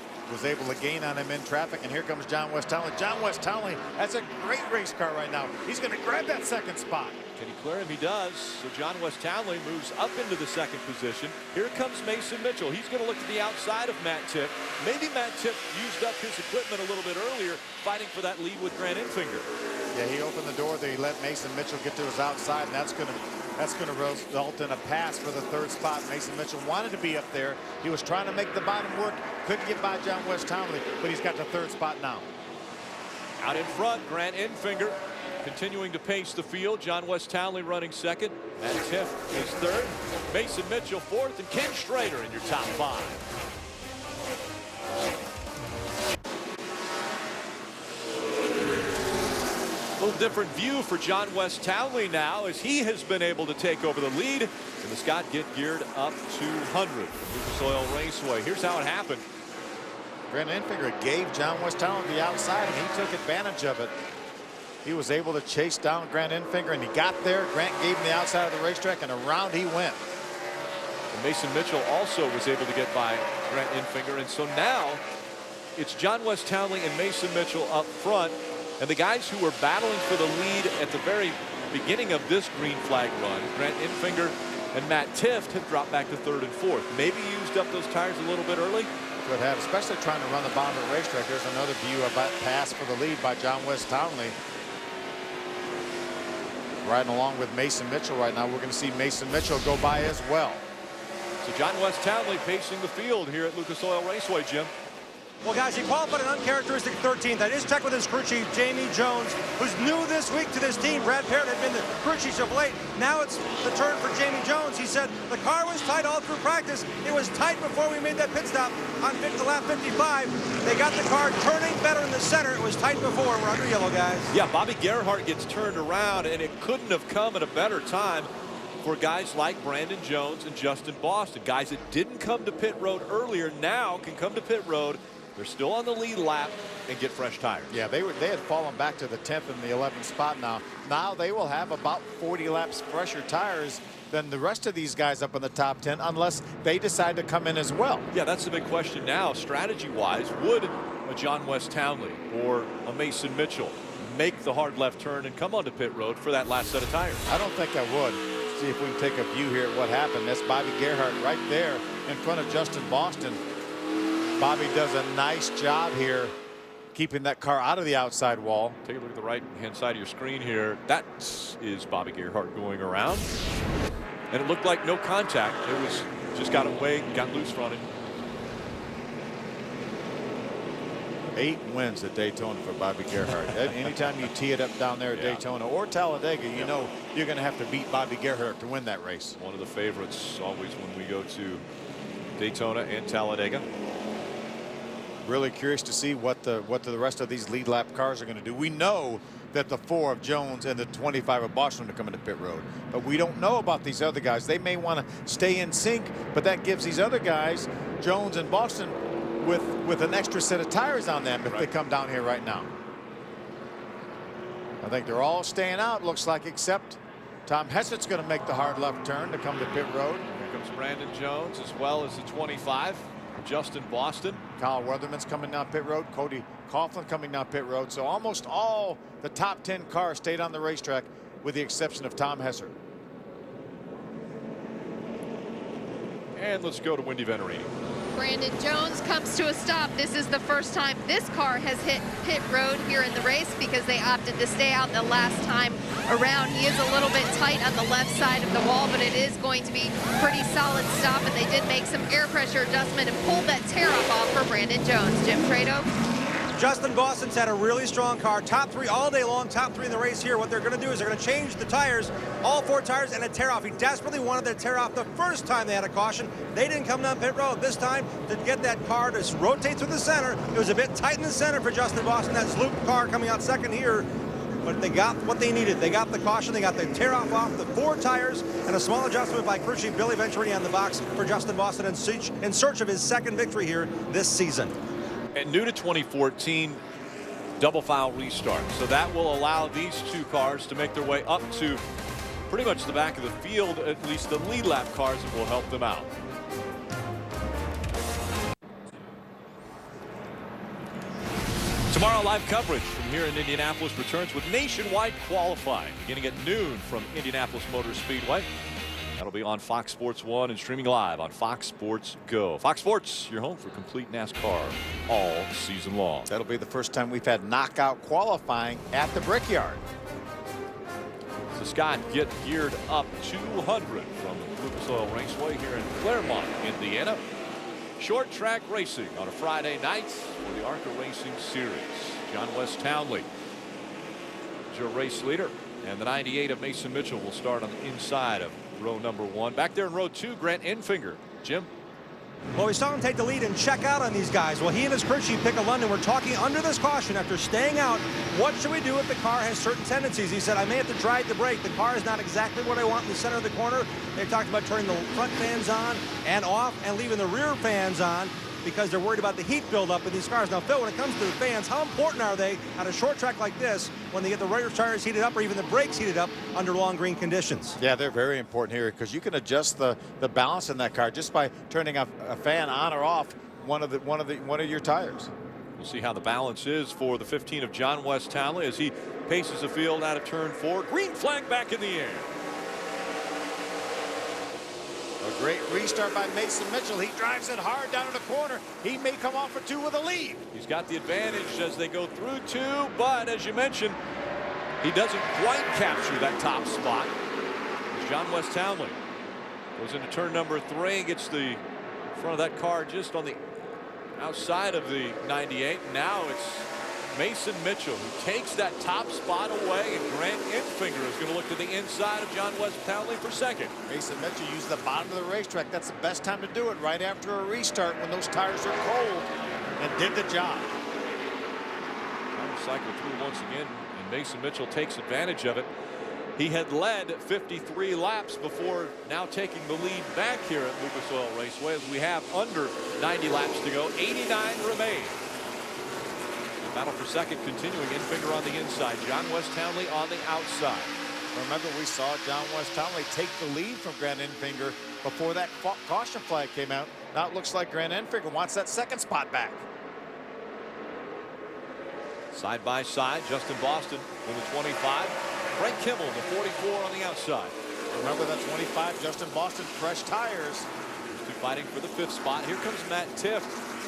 gain on him in traffic, and here comes John West Townley. John West Townley, that's a great race car right now. He's going to grab that 2nd spot. Can he clear him? He does. So John West Townley moves up into the 2nd position. Here comes Mason Mitchell. He's going to look to the outside of Matt Tifft. Maybe Matt Tifft used up his equipment a little bit earlier, fighting for that lead with Grant Enfinger. Yeah, he opened the door there. He let Mason Mitchell get to his outside, and that's going to result in a pass for the 3rd spot. Mason Mitchell wanted to be up there. He was trying to make the bottom work. Couldn't get by John West Townley, but he's got the 3rd spot now. Out in front, Grant Enfinger continuing to pace the field. John West Townley running 2nd. Matt Tifft is 3rd. Mason Mitchell 4th, and Ken Schrader in your top 5. A little different view for John West Townley now as he has been able to take over the lead. And the Scott get geared up 200 Lucas Oil Raceway. Here's how it happened. Grant Enfinger gave John West Townley the outside, and he took advantage of it. He was able to chase down Grant Enfinger, and he got there. Grant gave him the outside of the racetrack, and around he went. And Mason Mitchell also was able to get by Grant Enfinger, and so now it's John West Townley and Mason Mitchell up front, and the guys who were battling for the lead at the very beginning of this green flag run, Grant Enfinger and Matt Tifft, have dropped back to 3rd and 4th. Maybe used up those tires a little bit early. Could have, especially trying to run the bottom of the racetrack. There's another view of that pass for the lead by John West Townley. Riding along with Mason Mitchell right now. We're going to see Mason Mitchell go by as well. So John West Townley pacing the field here at Lucas Oil Raceway, Jim. Well, guys, he qualified an uncharacteristic 13th. I just checked with his crew chief, Jamie Jones, who's new this week to this team. Brad Parrott had been the crew chief of late. Now it's the turn for Jamie Jones. He said the car was tight all through practice. It was tight before we made that pit stop on the lap 55. They got the car turning better in the center. It was tight before. We're under yellow, guys. Yeah, Bobby Gerhart gets turned around, and it couldn't have come at a better time for guys like Brandon Jones and Justin Boston. Guys that didn't come to pit road earlier now can come to pit road. They're still on the lead lap and get fresh tires. Yeah, they had fallen back to the 10th and the 11th spot now. Now they will have about 40 laps fresher tires than the rest of these guys up in the top 10 unless they decide to come in as well. Yeah, that's the big question now. Strategy-wise, would a John West Townley or a Mason Mitchell make the hard left turn and come onto pit road for that last set of tires? I don't think I would. See if we can take a view here at what happened. That's Bobby Gerhart right there in front of Justin Boston. Bobby does a nice job here keeping that car out of the outside wall. Take a look at the right-hand side of your screen here. That is Bobby Gerhart going around. And it looked like no contact. It was just got away, got loose from it. 8 wins at Daytona for Bobby Gerhart. Anytime you tee it up down there at Daytona or Talladega, you know you're going to have to beat Bobby Gerhart to win that race. One of the favorites always when we go to Daytona and Talladega. Really curious to see what the rest of these lead lap cars are going to do. We know that the 4 of Jones and the 25 of Boston are coming to pit road, but we don't know about these other guys. They may want to stay in sync, but that gives these other guys, Jones and Boston, with an extra set of tires on them if they come down here right now. I think they're all staying out, looks like, except Tom Hessett's going to make the hard left turn to come to pit road. Here comes Brandon Jones as well as the 25. Justin Boston. Kyle Weatherman's coming down pit road. Cody Coughlin coming down pit road. So almost all the top 10 cars stayed on the racetrack with the exception of Tom Hessert. And let's go to Wendy Venerini. Brandon Jones comes to a stop. This is the first time this car has hit pit road here in the race because they opted to stay out the last time around. He is a little bit tight on the left side of the wall, but it is going to be pretty solid stop, and they did make some air pressure adjustment and pulled that tear off for Brandon Jones. Jim Trado. Justin Boston's had a really strong car, top 3 all day long, top 3 in the race here. What they're going to do is they're going to change the tires, all 4 tires, and a tear off. He desperately wanted that tear off the first time they had a caution. They didn't come down pit road this time to get that car to rotate through the center. It was a bit tight in the center for Justin Boston. That's Luke car coming out second here. But they got what they needed. They got the caution, they got the tear off the 4 tires, and a small adjustment by crew chief Billy Venturini on the box for Justin Boston in search of his second victory here this season. And new to 2014, double file restart. So that will allow these 2 cars to make their way up to pretty much the back of the field, at least the lead lap cars that will help them out. Tomorrow, live coverage from here in Indianapolis returns with nationwide qualifying beginning at noon from Indianapolis Motor Speedway. That'll be on Fox Sports 1 and streaming live on Fox Sports Go. Fox Sports, your home for complete NASCAR all season long. That'll be the first time we've had knockout qualifying at the Brickyard. So Scott, get geared up 200 from Lucas Oil Raceway here in Claremont, Indiana. Short track racing on a Friday night for the ARCA Racing Series. John West Townley is your race leader, and the 98 of Mason Mitchell will start on the inside of row number 1. Back there in row 2, Grant Enfinger. Jim? Well, we saw him take the lead and check out on these guys. Well, he and his crew chief, Pick a London, were talking under this caution after staying out. What should we do if the car has certain tendencies? He said, I may have to drive the brake. The car is not exactly what I want in the center of the corner. They talked about turning the front fans on and off and leaving the rear fans on because they're worried about the heat buildup in these cars. Now, Phil, when it comes to the fans, how important are they on a short track like this when they get the rear tires heated up or even the brakes heated up under long green conditions? Yeah, they're very important here because you can adjust the balance in that car just by turning a fan on or off one of your tires. We'll see how the balance is for the 15 of John West Townley as he paces the field out of turn 4. Green flag back in the air. A great restart by Mason Mitchell. He drives it hard down in the corner. He may come off for 2 with a lead. He's got the advantage as they go through 2, but as you mentioned, he doesn't quite capture that top spot. As John West Townley goes into turn number 3 and gets the front of that car just on the outside of the 98. Now it's Mason Mitchell who takes that top spot away, and Grant Enfinger is going to look to the inside of John West Townley for second. Mason Mitchell used the bottom of the racetrack. That's the best time to do it, right after a restart when those tires are cold, and did the job. Trying to cycle through once again, and Mason Mitchell takes advantage of it. He had led 53 laps before now taking the lead back here at Lucas Oil Raceway as we have under 90 laps to go. 89 remain. Battle for second continuing. Enfinger on the inside. John West Townley on the outside. Remember, we saw John West Townley take the lead from Grant Enfinger before that caution flag came out. Now it looks like Grant Enfinger wants that second spot back. Side by side, Justin Boston with the 25. Frank Kimmel, the 44 on the outside. Remember that 25, Justin Boston, fresh tires. These 2 fighting for the 5th spot. Here comes Matt Tiff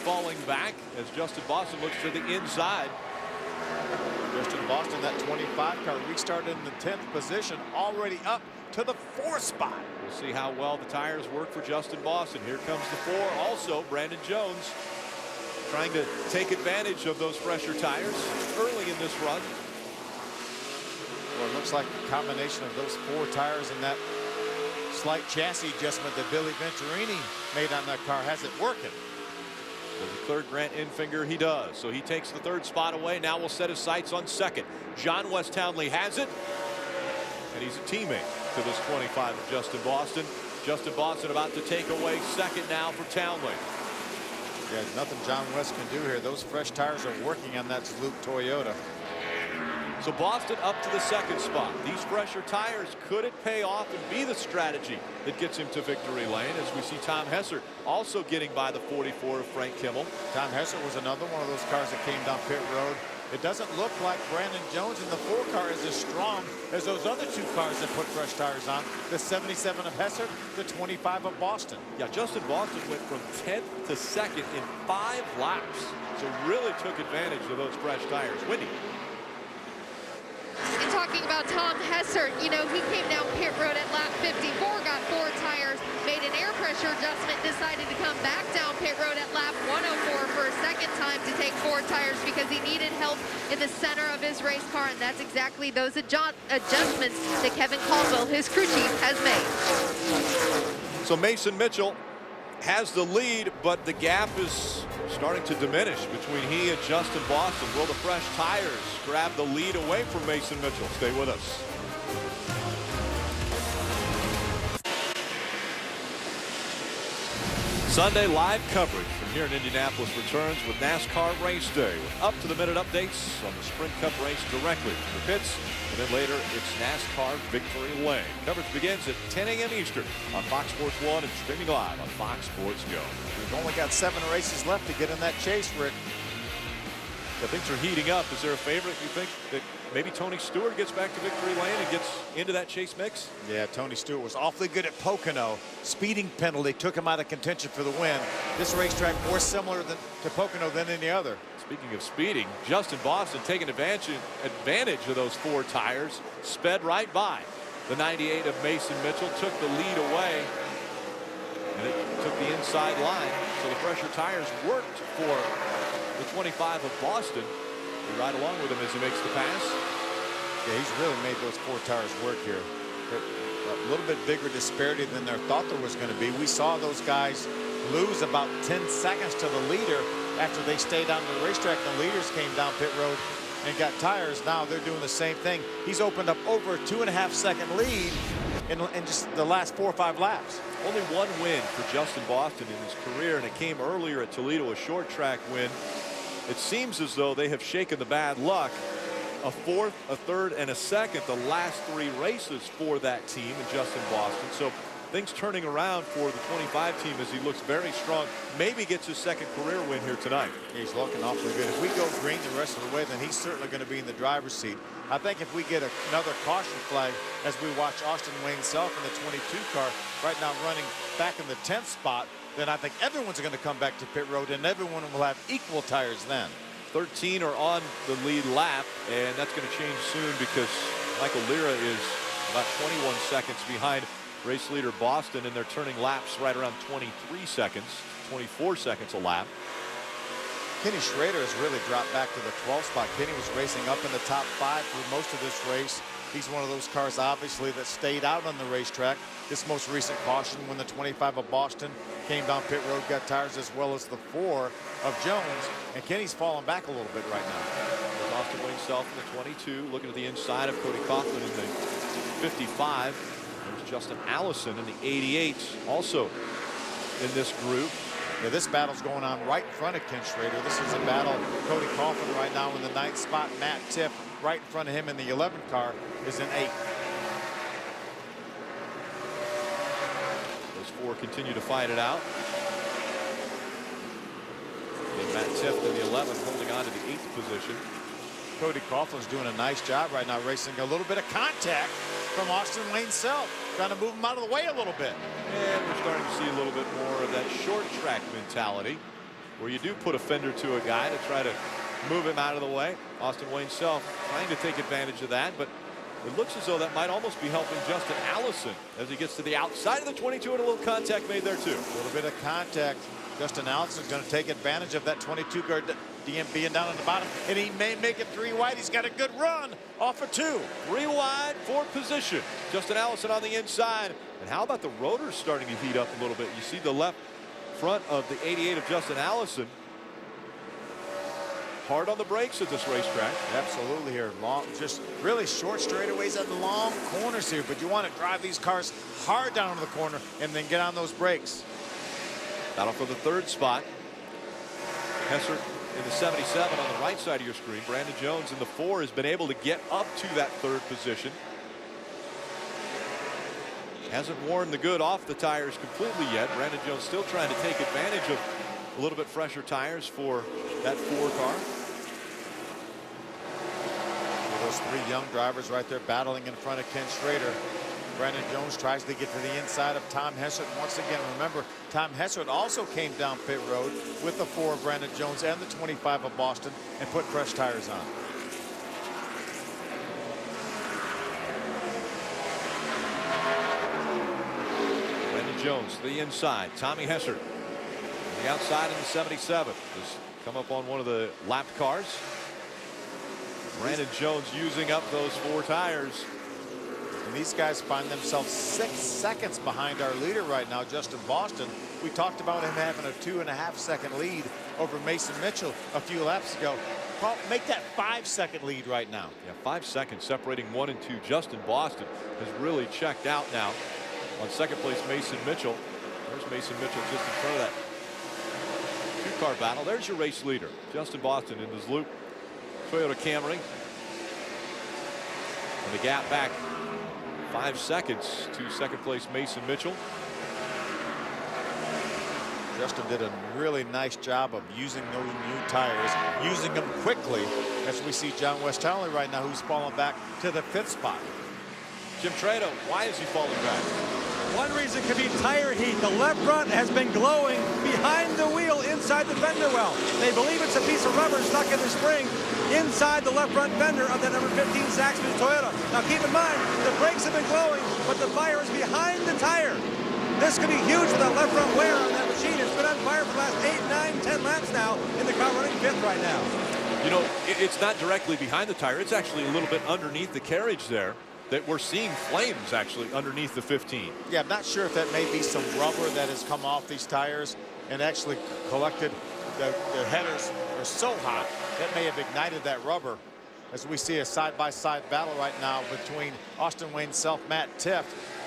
falling back as Justin Boston looks to the inside. Justin Boston, that 25 car, restarted in the 10th position, already up to the 4th spot. We'll see how well the tires work for Justin Boston. Here comes the 4, also Brandon Jones. trying to take advantage of those fresher tires early in this run. Well, it looks like a combination of those 4 tires and that slight chassis adjustment that Billy Venturini made on that car has it working. Does he clear Grant Enfinger? He does. So he takes the 3rd spot away. Now we'll set his sights on 2nd. John West Townley has it. And he's a teammate to this 25 of Justin Boston. Justin Boston about to take away 2nd now for Townley. Yeah, there's nothing John West can do here. Those fresh tires are working on that Luke Toyota. So Boston up to the 2nd spot. These fresher tires, could it pay off and be the strategy that gets him to victory lane, as we see Tom Hessert also getting by the 44 of Frank Kimmel. Tom Hessert was another one of those cars that came down pit road. It doesn't look like Brandon Jones in the 4 car is as strong as those other 2 cars that put fresh tires on. The 77 of Hessert, the 25 of Boston. Yeah, Justin Boston went from 10th to 2nd in 5 laps. So really took advantage of those fresh tires. Wendy. And talking about Tom Hessert, you know, he came down pit road at lap 54, got 4 tires, made an air pressure adjustment, decided to come back down pit road at lap 104 for a 2nd time to take 4 tires because he needed help in the center of his race car, and that's exactly those adjustments that Kevin Caldwell, his crew chief, has made. So Mason Mitchell has the lead, but the gap is starting to diminish between he and Justin Boston. Will the fresh tires grab the lead away from Mason Mitchell? Stay with us. Sunday live coverage from here in Indianapolis returns with NASCAR Race Day, with up-to-the-minute updates on the Sprint Cup race directly from the pits. And then later, it's NASCAR Victory Lane. Coverage begins at 10 a.m. Eastern on Fox Sports 1 and streaming live on Fox Sports Go. We've only got 7 races left to get in that chase, Rick. The things are heating up. Is there a favorite you think that maybe Tony Stewart gets back to victory lane and gets into that chase mix? Yeah, Tony Stewart was awfully good at Pocono. Speeding penalty took him out of contention for the win. This racetrack more similar to Pocono than any other. Speaking of speeding, Justin Boston taking advantage of those 4 tires, sped right by the 98 of Mason Mitchell, took the lead away, and it took the inside line. So the fresher tires worked for the 25 of Boston. We ride along with him as he makes the pass. Yeah, he's really made those 4 tires work here. A little bit bigger disparity than they thought there was going to be. We saw those guys lose about 10 seconds to the leader after they stayed on the racetrack. The leaders came down pit road and got tires. Now they're doing the same thing. He's opened up over a 2.5-second lead in just the last 4 or 5 laps. Only 1 win for Justin Boston in his career, and it came earlier at Toledo, a short track win. It seems as though they have shaken the bad luck. A 4th, a 3rd, and a 2nd, the last 3 races for that team in Justin Boston. So things turning around for the 25 team as he looks very strong. Maybe gets his 2nd career win here tonight. He's looking awfully good. If we go green the rest of the way, then he's certainly going to be in the driver's seat. I think if we get another caution flag as we watch Austin Wayne Self in the 22 car right now running back in the 10th spot, then I think everyone's going to come back to pit road and everyone will have equal tires then. 13 are on the lead lap, and that's going to change soon because Michael Lira is about 21 seconds behind race leader Boston, and they're turning laps right around 23 seconds, 24 seconds a lap. Kenny Schrader has really dropped back to the 12th spot. Kenny was racing up in the top 5 for most of this race. He's one of those cars, obviously, that stayed out on the racetrack. This most recent caution when the 25 of Boston came down pit road, got tires, as well as the 4 of Jones. And Kenny's falling back a little bit right now. There's Austin Wayne Self in the 22, looking at the inside of Cody Kaufman in the 55. There's Justin Allison in the 88, also in this group. Yeah, this battle's going on right in front of Ken Schrader. This is a battle. Cody Kaufman right now in the 9th spot. Matt Tiff right in front of him in the 11 car is in 8th. Those 4 continue to fight it out. And Matt Tiff in the 11 holding on to the 8th position. Cody Kaufman's doing a nice job right now, racing a little bit of contact from Austin Wayne Self, trying to move him out of the way a little bit. And we're starting to see a little bit more of that short track mentality where you do put a fender to a guy to try to move him out of the way. Austin Wayne Self trying to take advantage of that, but it looks as though that might almost be helping Justin Allison as he gets to the outside of the 22, and a little contact made there too. A little bit of contact. Justin Allison's going to take advantage of that 22 guard DM being down on the bottom, and he may make it 3 wide. He's got a good run off of 2. 3 wide, 4 position. Justin Allison on the inside. And how about the rotors starting to heat up a little bit? You see the left front of the 88 of Justin Allison. Hard on the brakes at this racetrack. Absolutely here. Long, just really short straightaways and long corners here, but you want to drive these cars hard down to the corner and then get on those brakes. Battle for the 3rd spot. Hessert in the 77 on the right side of your screen. Brandon Jones in the 4 has been able to get up to that 3rd position. Hasn't worn the good off the tires completely yet. Brandon Jones still trying to take advantage of a little bit fresher tires for that 4 car. Those 3 young drivers right there battling in front of Ken Schrader. Brandon Jones tries to get to the inside of Tom Hessert. Once again, remember, Tom Hessert also came down pit road with the 4 of Brandon Jones and the 25 of Boston and put fresh tires on. Brandon Jones to the inside. Tommy Hessert on the outside in the 77. Just come up on one of the lapped cars. Brandon Jones using up those 4 tires. And these guys find themselves 6 seconds behind our leader right now, Justin Boston. We talked about him having a 2.5-second lead over Mason Mitchell a few laps ago. Make that 5-second lead right now. Yeah, 5 seconds separating 1 and 2. Justin Boston has really checked out now. On 2nd place, Mason Mitchell. There's Mason Mitchell just in front of that 2-car battle. There's your race leader, Justin Boston, in his Loop Toyota Camry. And the gap back 5 seconds to 2nd place Mason Mitchell. Justin did a really nice job of using those new tires, using them quickly, as we see John West Townley right now, who's falling back to the 5th spot. Jim Trado, why is he falling back? One reason could be tire heat. The left front has been glowing behind the wheel inside the fender well. They believe it's a piece of rubber stuck in the spring inside the left front fender of the number 15 Saxby Toyota. Now keep in mind, the brakes have been glowing, but the fire is behind the tire. This could be huge for that left front wear on that machine. It's been on fire for the last 8, 9, 10 laps now in the car running 5th right now. You know, it's not directly behind the tire. It's actually a little bit underneath the carriage there that we're seeing flames actually underneath the 15. Yeah, I'm not sure if that may be some rubber that has come off these tires and actually collected. The headers are so hot that may have ignited that rubber, as we see a side-by-side battle right now between Austin Wayne Self, Matt Tifft.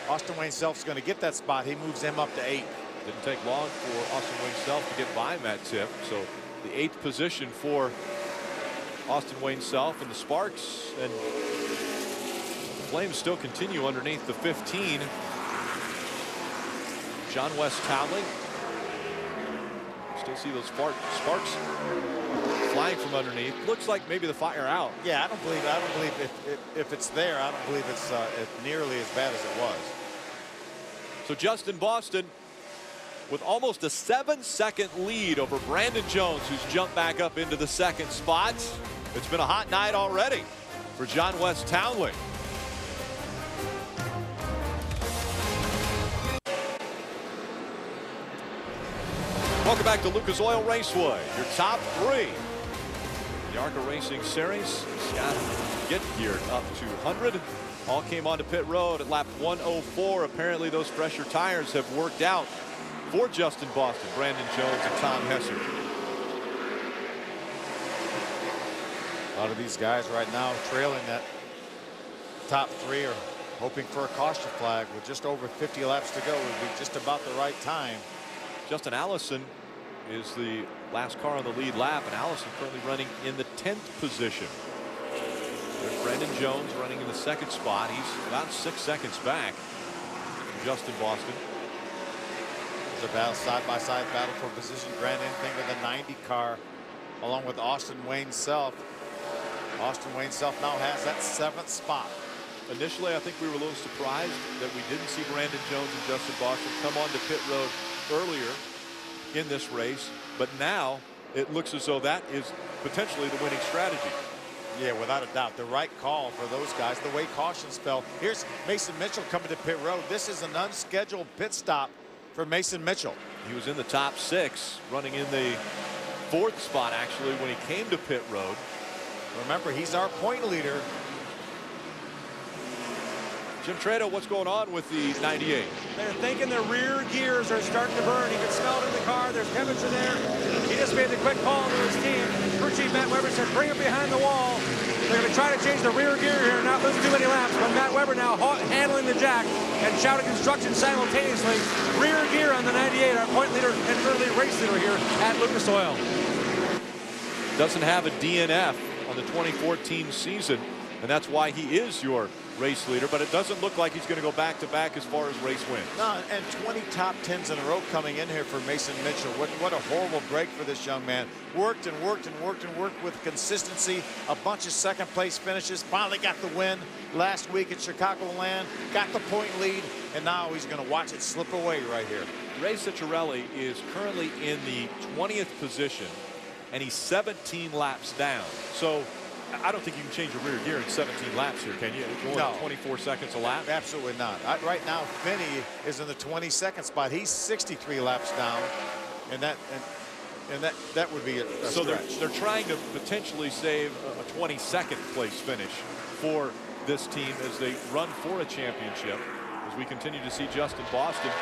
Austin Wayne Self's going to get that spot. He moves him up to 8. Didn't take long for Austin Wayne Self to get by Matt Tifft. So the 8th position for Austin Wayne Self, and the sparks and flames still continue underneath the 15. John West Townley. Still see those sparks flying from underneath. Looks like maybe the fire out. Yeah, I don't believe if it's there, I don't believe it's nearly as bad as it was. So Justin Boston with almost a 7-second lead over Brandon Jones, who's jumped back up into the 2nd spot. It's been a hot night already for John West Townley. Welcome back to Lucas Oil Raceway. Your top 3. The ARCA Racing Series. Scott get geared up to 100. All came onto pit road at lap 104. Apparently those fresher tires have worked out for Justin Boston, Brandon Jones, and Tom Hessert. A lot of these guys right now trailing that top 3 are hoping for a caution flag. With just over 50 laps to go, would be just about the right time. Justin Allison is the last car on the lead lap, and Allison currently running in the 10th position. There's Brandon Jones running in the 2nd spot. He's about 6 seconds back from Justin Boston. There's a battle, side-by-side battle for position. Grant Enfinger, the 90 car, along with Austin Wayne Self. Austin Wayne Self now has that 7th spot. Initially, I think we were a little surprised that we didn't see Brandon Jones and Justin Boston come onto pit road earlier in this race, but now it looks as though that is potentially the winning strategy. Yeah, without a doubt, the right call for those guys, the way cautions fell. Here's Mason Mitchell coming to pit road. This is an unscheduled pit stop for Mason Mitchell. He was in the top 6, running in the 4th spot actually when he came to pit road. Remember, he's our point leader. Jim Trado, what's going on with the 98? They're thinking their rear gears are starting to burn. You can smell it in the car. There's temperature there. He just made the quick call to his team. Crew chief Matt Weber said, bring it behind the wall. They're going to try to change the rear gear here and not lose too many laps. But Matt Weber now handling the jack and shouting instructions simultaneously. Rear gear on the 98, our point leader and early race leader here at Lucas Oil. Doesn't have a DNF on the 2014 season, and that's why he is your race leader, but it doesn't look like he's going to go back-to-back as far as race wins. No, and 20 top 10s in a row coming in here for Mason Mitchell. What a horrible break for this young man. Worked and worked and worked and worked with consistency. A bunch of second-place finishes. Finally got the win last week at Chicagoland. Got the point lead, and now he's going to watch it slip away right here. Ray Ciccarelli is currently in the 20th position, and he's 17 laps down. So I don't think you can change your rear gear in 17 laps here, can you? Going No. 24 seconds a lap? Absolutely not. Right now, Finney is in the 22nd spot. He's 63 laps down, and that would be a So stretch. they're trying to potentially save a 22nd place finish for this team as they run for a championship. As we continue to see Justin Boston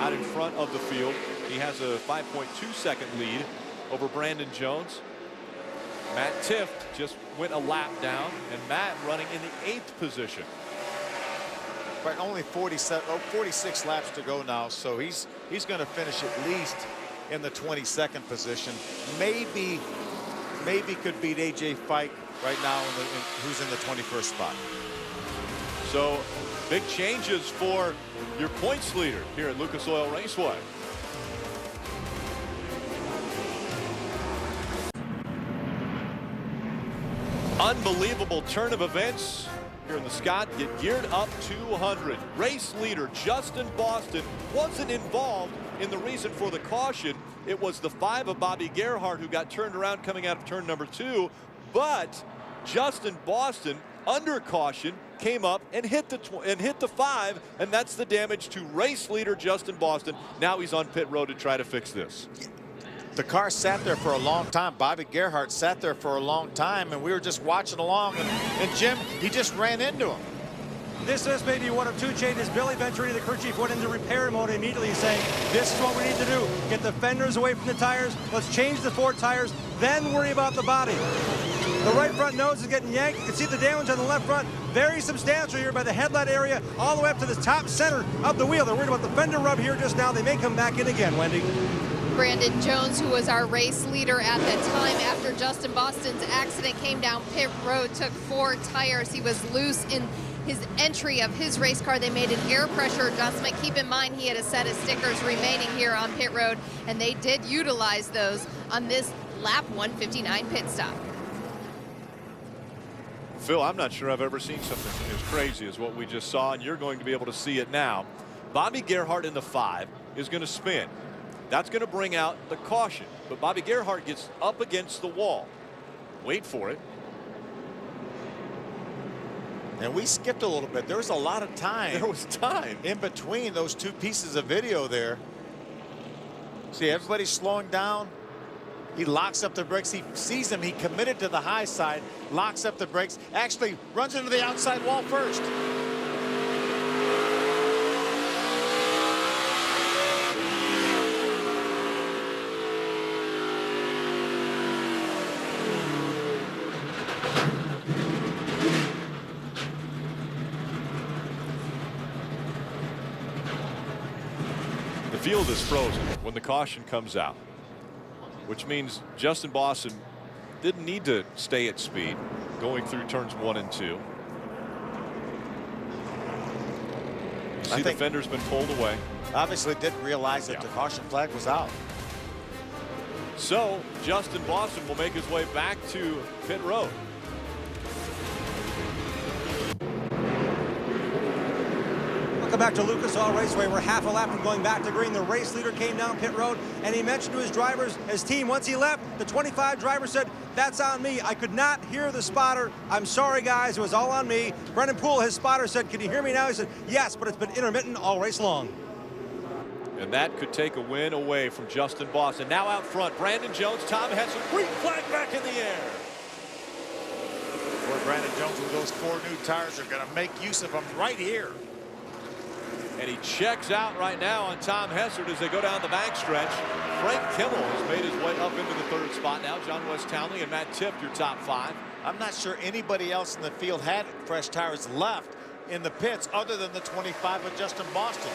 out in front of the field, he has a 5.2 second lead over Brandon Jones. Matt Tift just went a lap down, and Matt running in the 8th position. Right, only 46 laps to go now, so he's going to finish at least in the 22nd position. Maybe could beat AJ Fike right now, who's in the 21st spot. So big changes for your points leader here at Lucas Oil Raceway. Unbelievable turn of events here in the Scott. Get geared up 200. Race leader Justin Boston wasn't involved in the reason for the caution. It was the 5 of Bobby Gerhardt who got turned around coming out of turn number 2. But Justin Boston, under caution, came up and hit the 5, and that's the damage to race leader Justin Boston. Now he's on pit road to try to fix this. The car sat there for a long time. Bobby Gerhardt sat there for a long time, and we were just watching along, and Jim, he just ran into him. This is maybe one of 2 changes. Billy Venturini, the crew chief, went into repair mode immediately, saying, this is what we need to do. Get the fenders away from the tires. Let's change the 4 tires, then worry about the body. The right front nose is getting yanked. You can see the damage on the left front. Very substantial here by the headlight area, all the way up to the top center of the wheel. They're worried about the fender rub here just now. They may come back in again, Wendy. Brandon Jones, who was our race leader at the time after Justin Boston's accident, came down pit road, took 4 tires. He was loose in his entry of his race car. They made an air pressure adjustment. Keep in mind, he had a set of stickers remaining here on pit road, and they did utilize those on this lap 159 pit stop. Phil, I'm not sure I've ever seen something as crazy as what we just saw, and you're going to be able to see it now. Bobby Gerhardt in the 5 is going to spin. That's going to bring out the caution, but Bobby Gerhardt gets up against the wall. Wait for it. And we skipped a little bit. There was a lot of time. There was time in between those 2 pieces of video there. See, everybody's slowing down. He locks up the brakes. He sees him. He committed to the high side, locks up the brakes, actually runs into the outside wall first. The field is frozen when the caution comes out, which means Justin Boston didn't need to stay at speed going through turns 1 and 2. You see the fender's been pulled away. Obviously didn't realize that the caution flag was out. So Justin Boston will make his way back to pit road. Welcome back to Lucas Oil Raceway. We're half a lap from going back to green. The race leader came down pit road, and he mentioned to his drivers, his team, once he left, the 25 driver said, that's on me. I could not hear the spotter. I'm sorry, guys. It was all on me. Brendan Poole, his spotter, said, can you hear me now? He said, yes, but it's been intermittent all race long. And that could take a win away from Justin Boston. Now out front, Brandon Jones, Tom Hessert, green flag back in the air. Boy, Brandon Jones with those 4 new tires are going to make use of them right here. And he checks out right now on Tom Hessert as they go down the backstretch. Frank Kimmel has made his way up into the 3rd spot now. John West Townley and Matt Tiff, your top 5. I'm not sure anybody else in the field had fresh tires left in the pits other than the 25 of Justin Boston.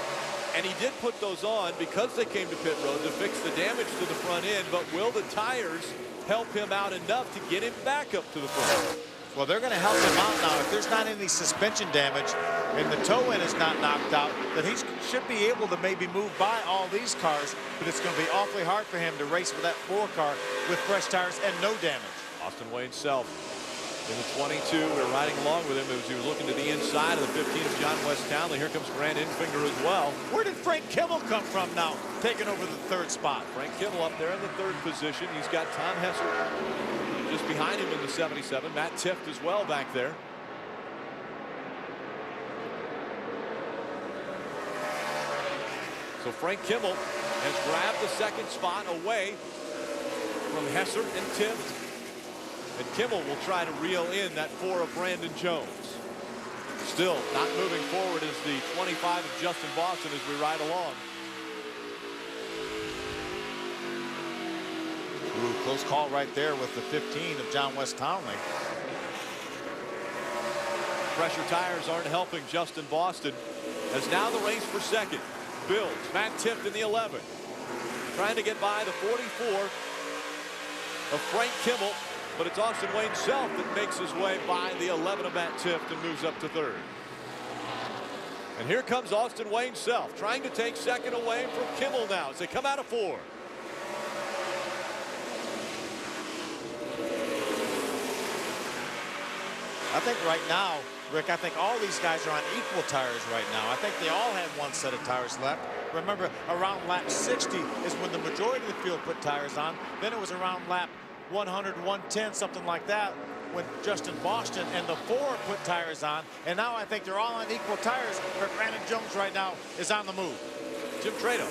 And he did put those on because they came to pit road to fix the damage to the front end. But will the tires help him out enough to get him back up to the front? Well, they're going to help him out now. If there's not any suspension damage and the toe end is not knocked out, then he should be able to maybe move by all these cars. But it's going to be awfully hard for him to race with that 4 car with fresh tires and no damage. Austin Wayne Self in the 22. We're riding along with him as he was looking to the inside of the 15 of John West Townley. Here comes Grant Enfinger as well. Where did Frank Kimmel come from now, taking over the 3rd spot? Frank Kimmel up there in the 3rd position. He's got Tom Hessert just behind him in the 77. Matt Tiff as well back there. So Frank Kimmel has grabbed the 2nd spot away from Hessert and Tiff. And Kimmel will try to reel in that 4 of Brandon Jones. Still not moving forward is the 25 of Justin Boston as we ride along. Ooh, close call right there with the 15 of John West Townley. Pressure tires aren't helping Justin Boston as now the race for 2nd builds. Matt Tiff in the 11. Trying to get by the 44 of Frank Kimmel. But it's Austin Wayne Self that makes his way by the 11 of Matt Tiff and moves up to 3rd. And here comes Austin Wayne Self trying to take 2nd away from Kimmel now as they come out of 4. I think right now, Rick, I think all these guys are on equal tires right now. I think they all have 1 set of tires left. Remember, around lap 60 is when the majority of the field put tires on. Then it was around lap 100, 110, something like that, when Justin Boston and the 4 put tires on. And now I think they're all on equal tires, but Brandon Jones right now is on the move. Jim Trado.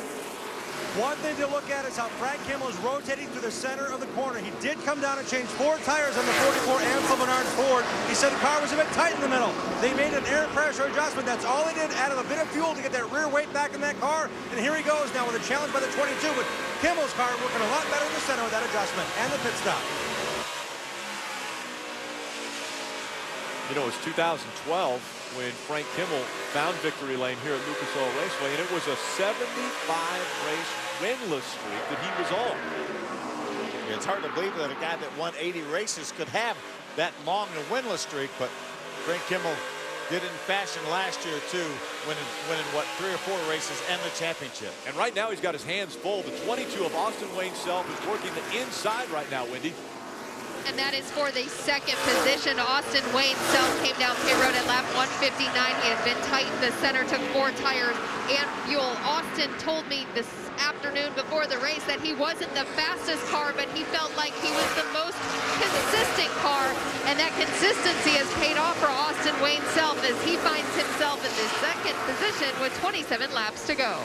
One thing to look at is how Frank Kimmel is rotating through the center of the corner. He did come down and change 4 tires on the 44 Ansel Menards Ford. He said the car was a bit tight in the middle. They made an air pressure adjustment. That's all they did, added a bit of fuel to get that rear weight back in that car. And here he goes now with a challenge by the 22. But Kimmel's car working a lot better in the center with that adjustment and the pit stop. You know, it was 2012 when Frank Kimmel found victory lane here at Lucas Oil Raceway, and it was a 75-race winless streak that he was on. Yeah, it's hard to believe that a guy that won 80 races could have that long a winless streak, but Frank Kimmel did it in fashion last year too, winning what, 3 or 4 races and the championship. And right now he's got his hands full. The 22 of Austin Wayne Self is working the inside right now, Wendy. And that is for the 2nd position. Austin Wayne Self came down pit road at lap 159. He had been tight in the center, took 4 tires and fuel. Austin told me this afternoon before the race that he wasn't the fastest car, but he felt like he was the most consistent car. And that consistency has paid off for Austin Wayne Self as he finds himself in the 2nd position with 27 laps to go.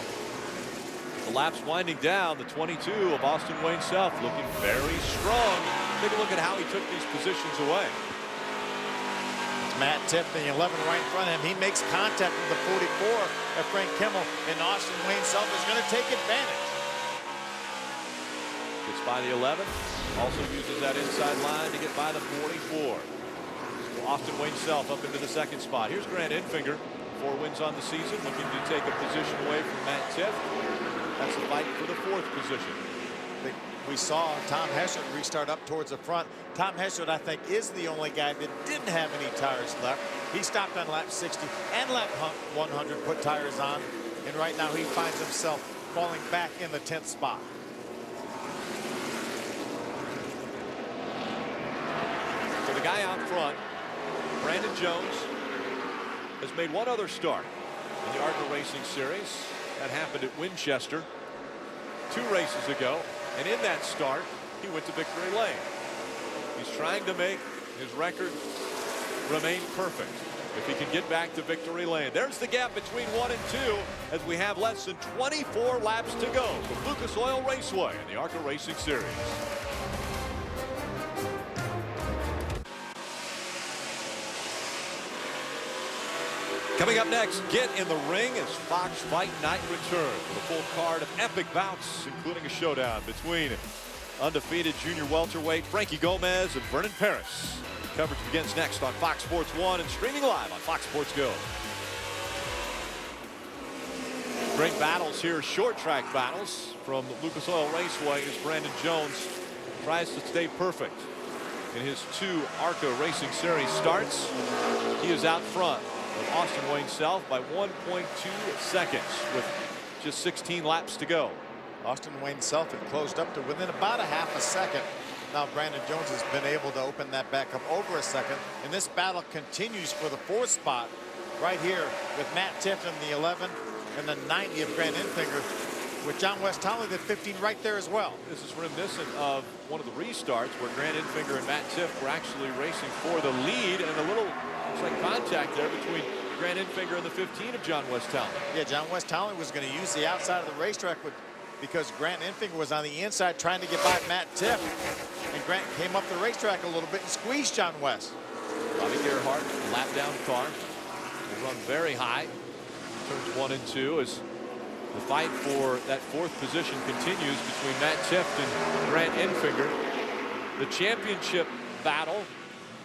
The laps winding down. The 22 of Austin Wayne Self looking very strong. Take a look at how he took these positions away. It's Matt Tiff, the 11 right in front of him. He makes contact with the 44 of Frank Kimmel, and Austin Wayne Self is going to take advantage. Gets by the 11. Also uses that inside line to get by the 44. So Austin Wayne Self up into the 2nd spot. Here's Grant Enfinger. 4 wins on the season, looking to take a position away from Matt Tiff. That's the fight for the 4th position. We saw Tom Hessert restart up towards the front. Tom Hessert, I think, is the only guy that didn't have any tires left. He stopped on lap 60 and lap 100, put tires on, and right now he finds himself falling back in the 10th spot. So the guy out front, Brandon Jones, has made 1 other start in the ARCA Racing Series. That happened at Winchester 2 races ago. And in that start, he went to victory lane. He's trying to make his record remain perfect. if he can get back to victory lane. There's the gap between 1 and 2 as we have less than 24 laps to go from Lucas Oil Raceway in the ARCA Racing Series. Coming up next, get in the ring as Fox Fight Night returns with a full card of epic bouts, including a showdown between undefeated junior welterweight Frankie Gomez and Vernon Paris. Coverage begins next on Fox Sports 1 and streaming live on Fox Sports Go. Great battles here, short track battles from Lucas Oil Raceway as Brandon Jones tries to stay perfect in his 2 ARCA Racing Series starts. He is out front of Austin Wayne Self by 1.2 seconds with just 16 laps to go. Austin Wayne Self had closed up to within about a half a second. Now Brandon Jones has been able to open that back up over a second, and this battle continues for the 4th spot right here with Matt Tiff in the 11 and the 90 of Grant Enfinger with John West Tolley, the 15 right there as well. This is reminiscent of one of the restarts where Grant Enfinger and Matt Tiff were actually racing for the lead, and a little looks like contact there between Grant Enfinger and the 15 of John West Tolley. Yeah, John West Tolley was going to use the outside of the racetrack because Grant Enfinger was on the inside trying to get by Matt Tiff, and Grant came up the racetrack a little bit and squeezed John West. Bobby Gerhart, lap down car, will run very high. Turns 1 and 2 as the fight for that 4th position continues between Matt Tiff and Grant Enfinger. The championship battle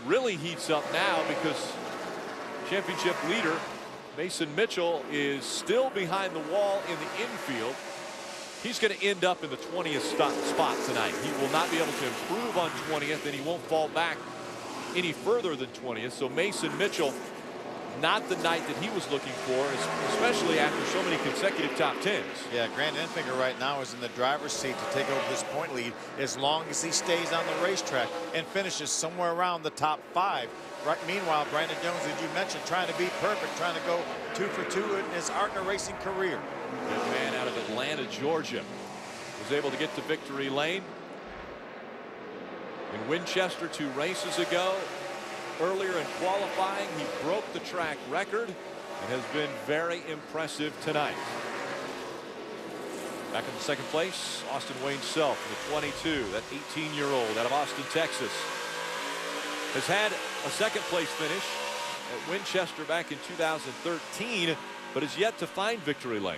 really heats up now because championship leader Mason Mitchell is still behind the wall in the infield. He's going to end up in the 20th spot tonight. He will not be able to improve on 20th, and he won't fall back any further than 20th. So Mason Mitchell, not the night that he was looking for, especially after so many consecutive top 10s. Yeah, Grant Enfinger right now is in the driver's seat to take over this point lead as long as he stays on the racetrack and finishes somewhere around the top 5. Right, meanwhile, Brandon Jones, as you mentioned, trying to be perfect, trying to go 2 for 2 in his ARCA racing career. Good man out of Atlanta, Georgia, was able to get to victory lane in Winchester 2 races ago. Earlier in qualifying, he broke the track record and has been very impressive tonight. Back in the 2nd place, Austin Wayne Self, the 22, that 18-year-old out of Austin, Texas, has had a 2nd place finish at Winchester back in 2013, but is yet to find victory lane.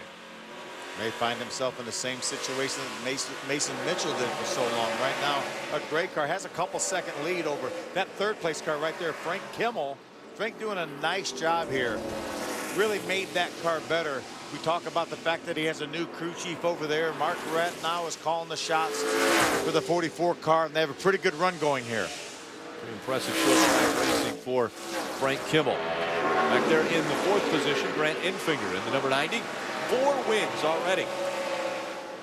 May find himself in the same situation that Mason Mitchell did for so long. Right now, a great car, has a couple second lead over that 3rd place car right there, Frank Kimmel. Frank doing a nice job here. Really made that car better. We talk about the fact that he has a new crew chief over there. Mark Rett now is calling the shots for the 44 car, and they have a pretty good run going here. Pretty impressive short track racing for Frank Kimmel. Back there in the 4th position, Grant Enfinger in the number 90. 4 wins already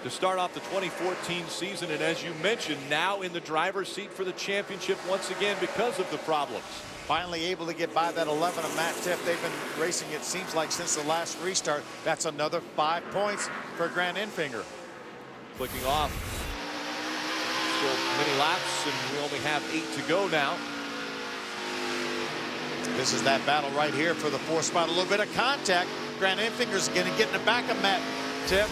to start off the 2014 season, and as you mentioned, now in the driver's seat for the championship once again because of the problems. Finally able to get by that 11 of Matt Tiff. They've been racing, it seems like, since the last restart. That's another 5 points for Grant Enfinger. Clicking off. Still many laps, and we only have 8 to go now. This is that battle right here for the 4th spot. A little bit of contact. Grant Enfinger's going to get in the back of Matt Tiff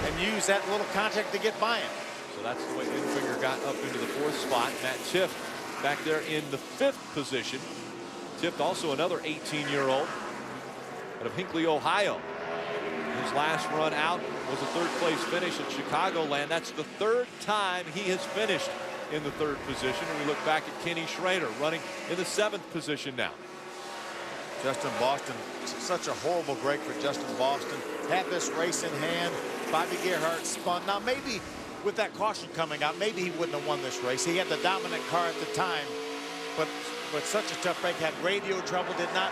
and use that little contact to get by him. So that's the way Enfinger got up into the 4th spot. Matt Tiff back there in the 5th position. Tiff also another 18-year-old out of Hinckley, Ohio. His last run out was a 3rd place finish at Chicagoland. That's the 3rd time he has finished in the 3rd position. And we look back at Kenny Schrader running in the 7th position now. Justin Boston, such a horrible break for Justin Boston. Had this race in hand. Bobby Gerhart spun. Now maybe with that caution coming out, maybe he wouldn't have won this race. He had the dominant car at the time, but such a tough break, had radio trouble, did not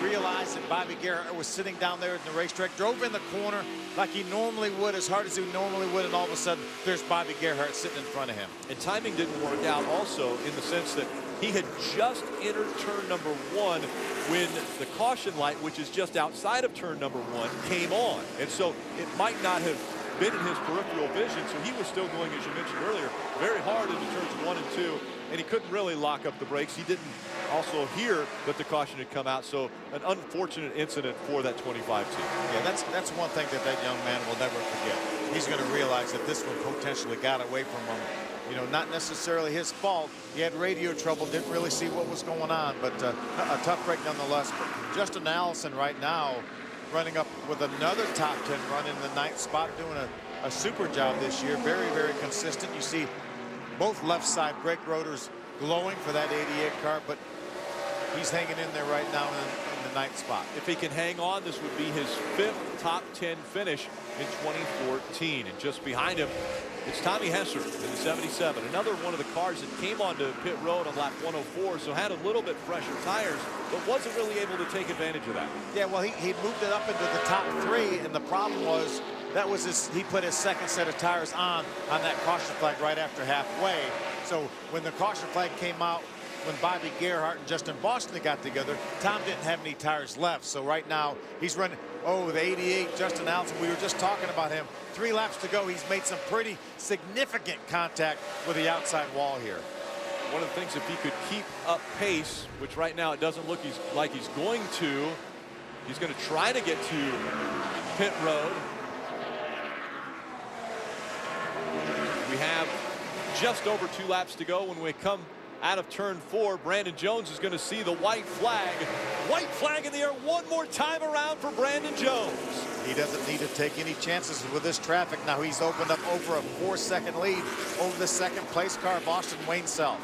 realize that Bobby Gerhart was sitting down there in the racetrack, drove in the corner like he normally would, as hard as he normally would, and all of a sudden there's Bobby Gerhart sitting in front of him. And timing didn't work out also in the sense that he had just entered turn number 1 when the caution light, which is just outside of turn number 1, came on. And so it might not have been in his peripheral vision, so he was still going, as you mentioned earlier, very hard into turns 1 and 2, and he couldn't really lock up the brakes. He didn't also hear that the caution had come out. So an unfortunate incident for that 25 team. Yeah, that's one thing that young man will never forget. He's going to realize that this one potentially got away from him. You know, not necessarily his fault. He had radio trouble, didn't really see what was going on, but a tough break nonetheless. But Justin Allison right now running up with another top 10 run in the 9th spot, doing a super job this year. Very, very consistent. You see both left side brake rotors glowing for that 88 car, but he's hanging in there right now in the 9th spot. If he can hang on, this would be his 5th top 10 finish in 2014. And just behind him, it's Tommy Hesser in the 77. Another one of the cars that came onto pit road on lap 104, so had a little bit fresher tires, but wasn't really able to take advantage of that. Yeah, well, he moved it up into the top 3, and the problem was that was he put his second set of tires on that caution flag right after halfway. So when the caution flag came out, when Bobby Gerhardt and Justin Boston got together, Tom didn't have any tires left. So right now he's running, the 88, Justin Allison, we were just talking about him. 3 laps to go. He's made some pretty significant contact with the outside wall here. One of the things, if he could keep up pace, which right now it doesn't look like he's going to, he's going to try to get to pit road. We have just over 2 laps to go. When we come out of turn 4, Brandon Jones is going to see the white flag. White flag in the air one more time around for Brandon Jones. He doesn't need to take any chances with this traffic. Now he's opened up over a 4-second lead over the second place car, Boston Wayne Self.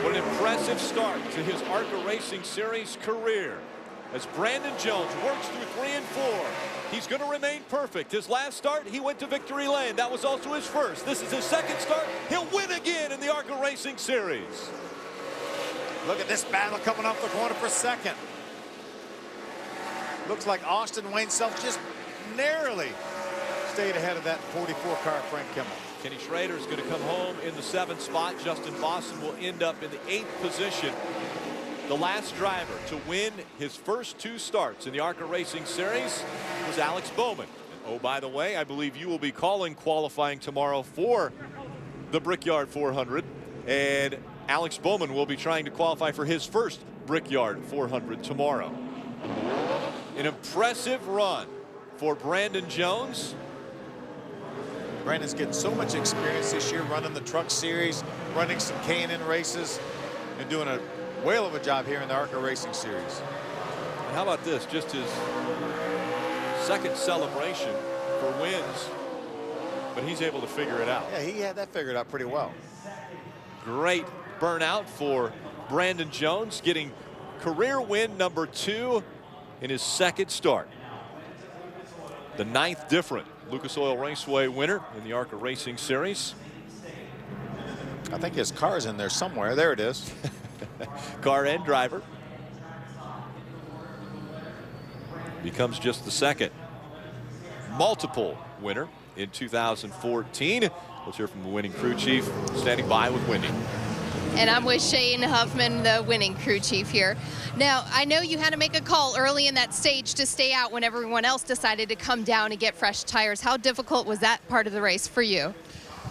What an impressive start to his ARCA Racing Series career as Brandon Jones works through 3 and 4. He's going to remain perfect. His last start, he went to victory lane. That was also his first. This is his second start. He'll win again in the ARCA Racing Series. Look at this battle coming off the corner for second. Looks like Austin Wayne Self just narrowly stayed ahead of that 44 car, Frank Kimmel. Kenny Schrader is going to come home in the 7th spot. Justin Boston will end up in the 8th position. The last driver to win his first 2 starts in the ARCA Racing Series was Alex Bowman. And oh, by the way, I believe you will be calling qualifying tomorrow for the Brickyard 400. And Alex Bowman will be trying to qualify for his first Brickyard 400 tomorrow. An impressive run for Brandon Jones. Brandon's getting so much experience this year running the truck series, running some K&N races, and doing a whale of a job here in the ARCA Racing Series. And how about this? Just his second celebration for wins, but he's able to figure it out. Yeah, he had that figured out pretty well. Great burnout for Brandon Jones, getting career win number 2 in his second start. The 9th different Lucas Oil Raceway winner in the ARCA Racing Series. I think his car's in there somewhere. There it is. Car and driver. Becomes just the second multiple winner in 2014. Let's hear from the winning crew chief standing by with Wendy. And I'm with Shane Huffman, the winning crew chief here. Now, I know you had to make a call early in that stage to stay out when everyone else decided to come down and get fresh tires. How difficult was that part of the race for you?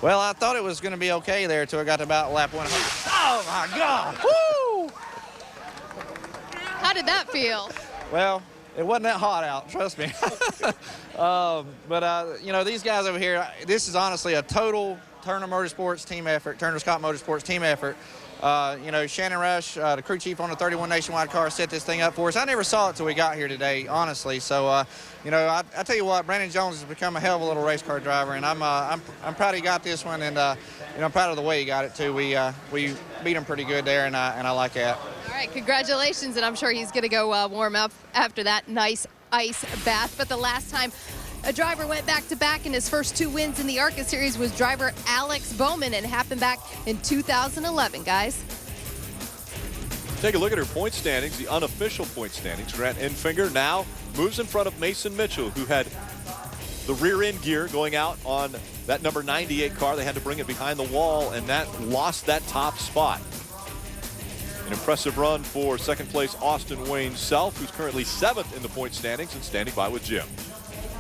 Well, I thought it was going to be okay there until I got to about lap 100. Oh, my God. Woo! How did that feel? Well, it wasn't that hot out, trust me. You know, these guys over here, this is honestly a total Turner Motorsports team effort, Turner Scott Motorsports team effort. You know, Shannon Rush, the crew chief on the 31 Nationwide car, set this thing up for us. I never saw it till we got here today, honestly. So, you know, I tell you what, Brandon Jones has become a hell of a little race car driver, and I'm proud he got this one, and you know, I'm proud of the way he got it too. We beat him pretty good there, and I like that. All right, congratulations, and I'm sure he's going to go warm up after that nice ice bath. But the last time a driver went back-to-back in his first 2 wins in the ARCA Series was driver Alex Bowman, and it happened back in 2011, guys. Take a look at her point standings, the unofficial point standings. Grant Enfinger now moves in front of Mason Mitchell, who had the rear end gear going out on that number 98 car. They had to bring it behind the wall, and that lost that top spot. An impressive run for second place Austin Wayne Self, who's currently 7th in the point standings and standing by with Jim.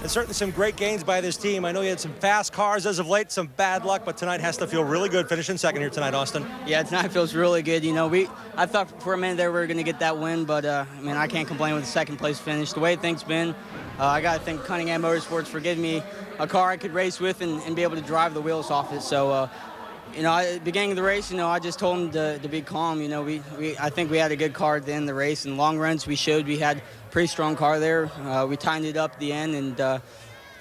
And certainly some great gains by this team. I know you had some fast cars as of late, some bad luck, but tonight has to feel really good finishing second here tonight, Austin. Yeah, tonight feels really good. You know, I thought for a minute there we were going to get that win, but I mean, I can't complain with the second place finish. The way things been, I got to thank Cunningham Motorsports for giving me a car I could race with and be able to drive the wheels off it. So, you know, at the beginning of the race, you know, I just told him to be calm. You know, I think we had a good car at the end of the race. In long runs, we showed we had a pretty strong car there. We tightened it up at the end, and the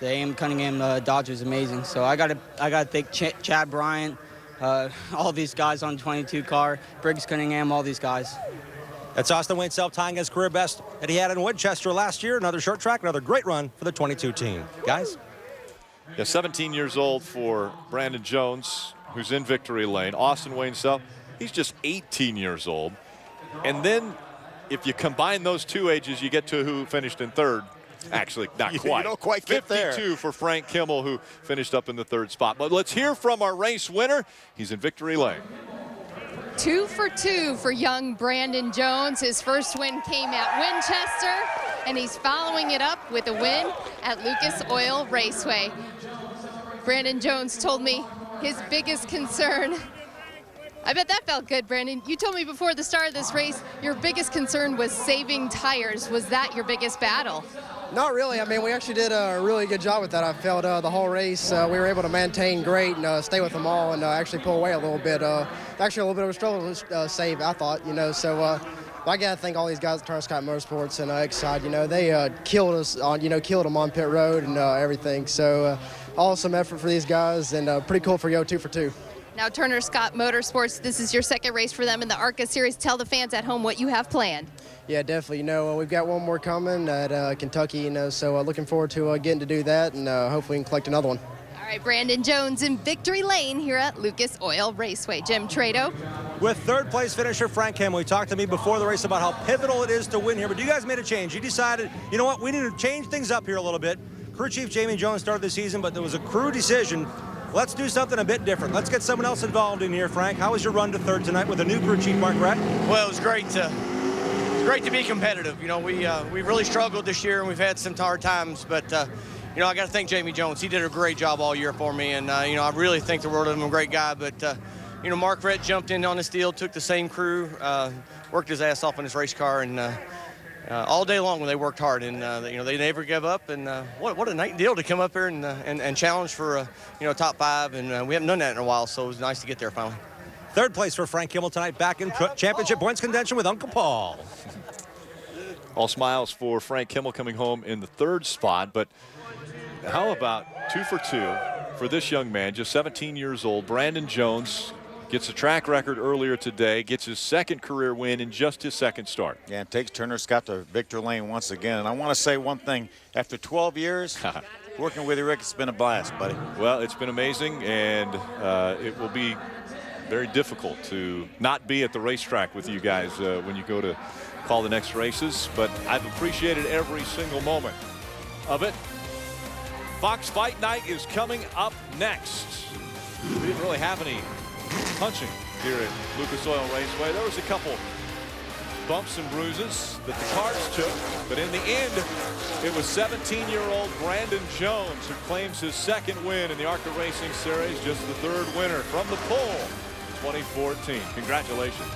AM Cunningham Dodge was amazing. So I got to thank Chad Bryant, all these guys on the 22 car, Briggs Cunningham, all these guys. That's Austin Wayne Self tying his career best that he had in Winchester last year. Another short track, another great run for the 22 team. Guys? Yeah, 17 years old for Brandon Jones, who's in victory lane. Austin Wayne Self, he's just 18 years old. And then if you combine those two ages, you get to who finished in third. Actually, not quite. You don't quite get there. 52 for Frank Kimmel, who finished up in the third spot. But let's hear from our race winner. He's in victory lane. 2 for 2 for young Brandon Jones. His first win came at Winchester, and he's following it up with a win at Lucas Oil Raceway. Brandon Jones told me his biggest concern, I bet that felt good, Brandon. You told me before the start of this race your biggest concern was saving tires. Was that your biggest battle? Not really. I mean, we actually did a really good job with that. I felt the whole race we were able to maintain great and stay with them all and actually pull away a little bit. Actually, a little bit of a struggle to save, I thought, you know. So I got to thank all these guys at Turner Scott Motorsports and Exide. You know, they killed us on, killed them on pit road and everything. So awesome effort for these guys and pretty cool for 2 for 2. Now, Turner Scott Motorsports, this is your second race for them in the ARCA Series. Tell the fans at home what you have planned. Yeah, definitely. You know, we've got one more coming at Kentucky, you know, so looking forward to getting to do that, and hopefully we can collect another one. All right, Brandon Jones in victory lane here at Lucas Oil Raceway. Jim Trado. With third place finisher Frank Kimmel. He talked to me before the race about how pivotal it is to win here, but you guys made a change. You decided, you know what, we need to change things up here a little bit. Crew chief Jamie Jones started the season, but there was a crew decision. Let's do something a bit different. Let's get someone else involved in here, Frank. How was your run to third tonight with a new crew chief, Mark Brett? Well, it was great to be competitive. You know, we really struggled this year, and we've had some hard times. But you know, I got to thank Jamie Jones. He did a great job all year for me, and you know, I really think the world of him. A great guy. But you know, Mark Brett jumped in on this deal, took the same crew, worked his ass off in his race car, and all day long when they worked hard, and you know, they never give up. And what a nice deal to come up here and challenge for you know, top 5. And we haven't done that in a while, so it was nice to get there finally. Third place for Frank Kimmel tonight, back in championship points contention with Uncle Paul. All smiles for Frank Kimmel coming home in the third spot. But how about 2 for 2 for this young man, just 17 years old, Brandon Jones. Gets a track record earlier today, gets his second career win in just his second start. Yeah, and takes Turner Scott to victory lane once again. And I want to say one thing. After 12 years, working with you, Rick, it's been a blast, buddy. Well, it's been amazing, and it will be very difficult to not be at the racetrack with you guys when you go to call the next races. But I've appreciated every single moment of it. Fox Fight Night is coming up next. We didn't really have any punching here at Lucas Oil Raceway. There was a couple bumps and bruises that the cars took, but in the end, it was 17-year-old Brandon Jones who claims his second win in the ARCA Racing Series, just the third winner from the pole in 2014. Congratulations.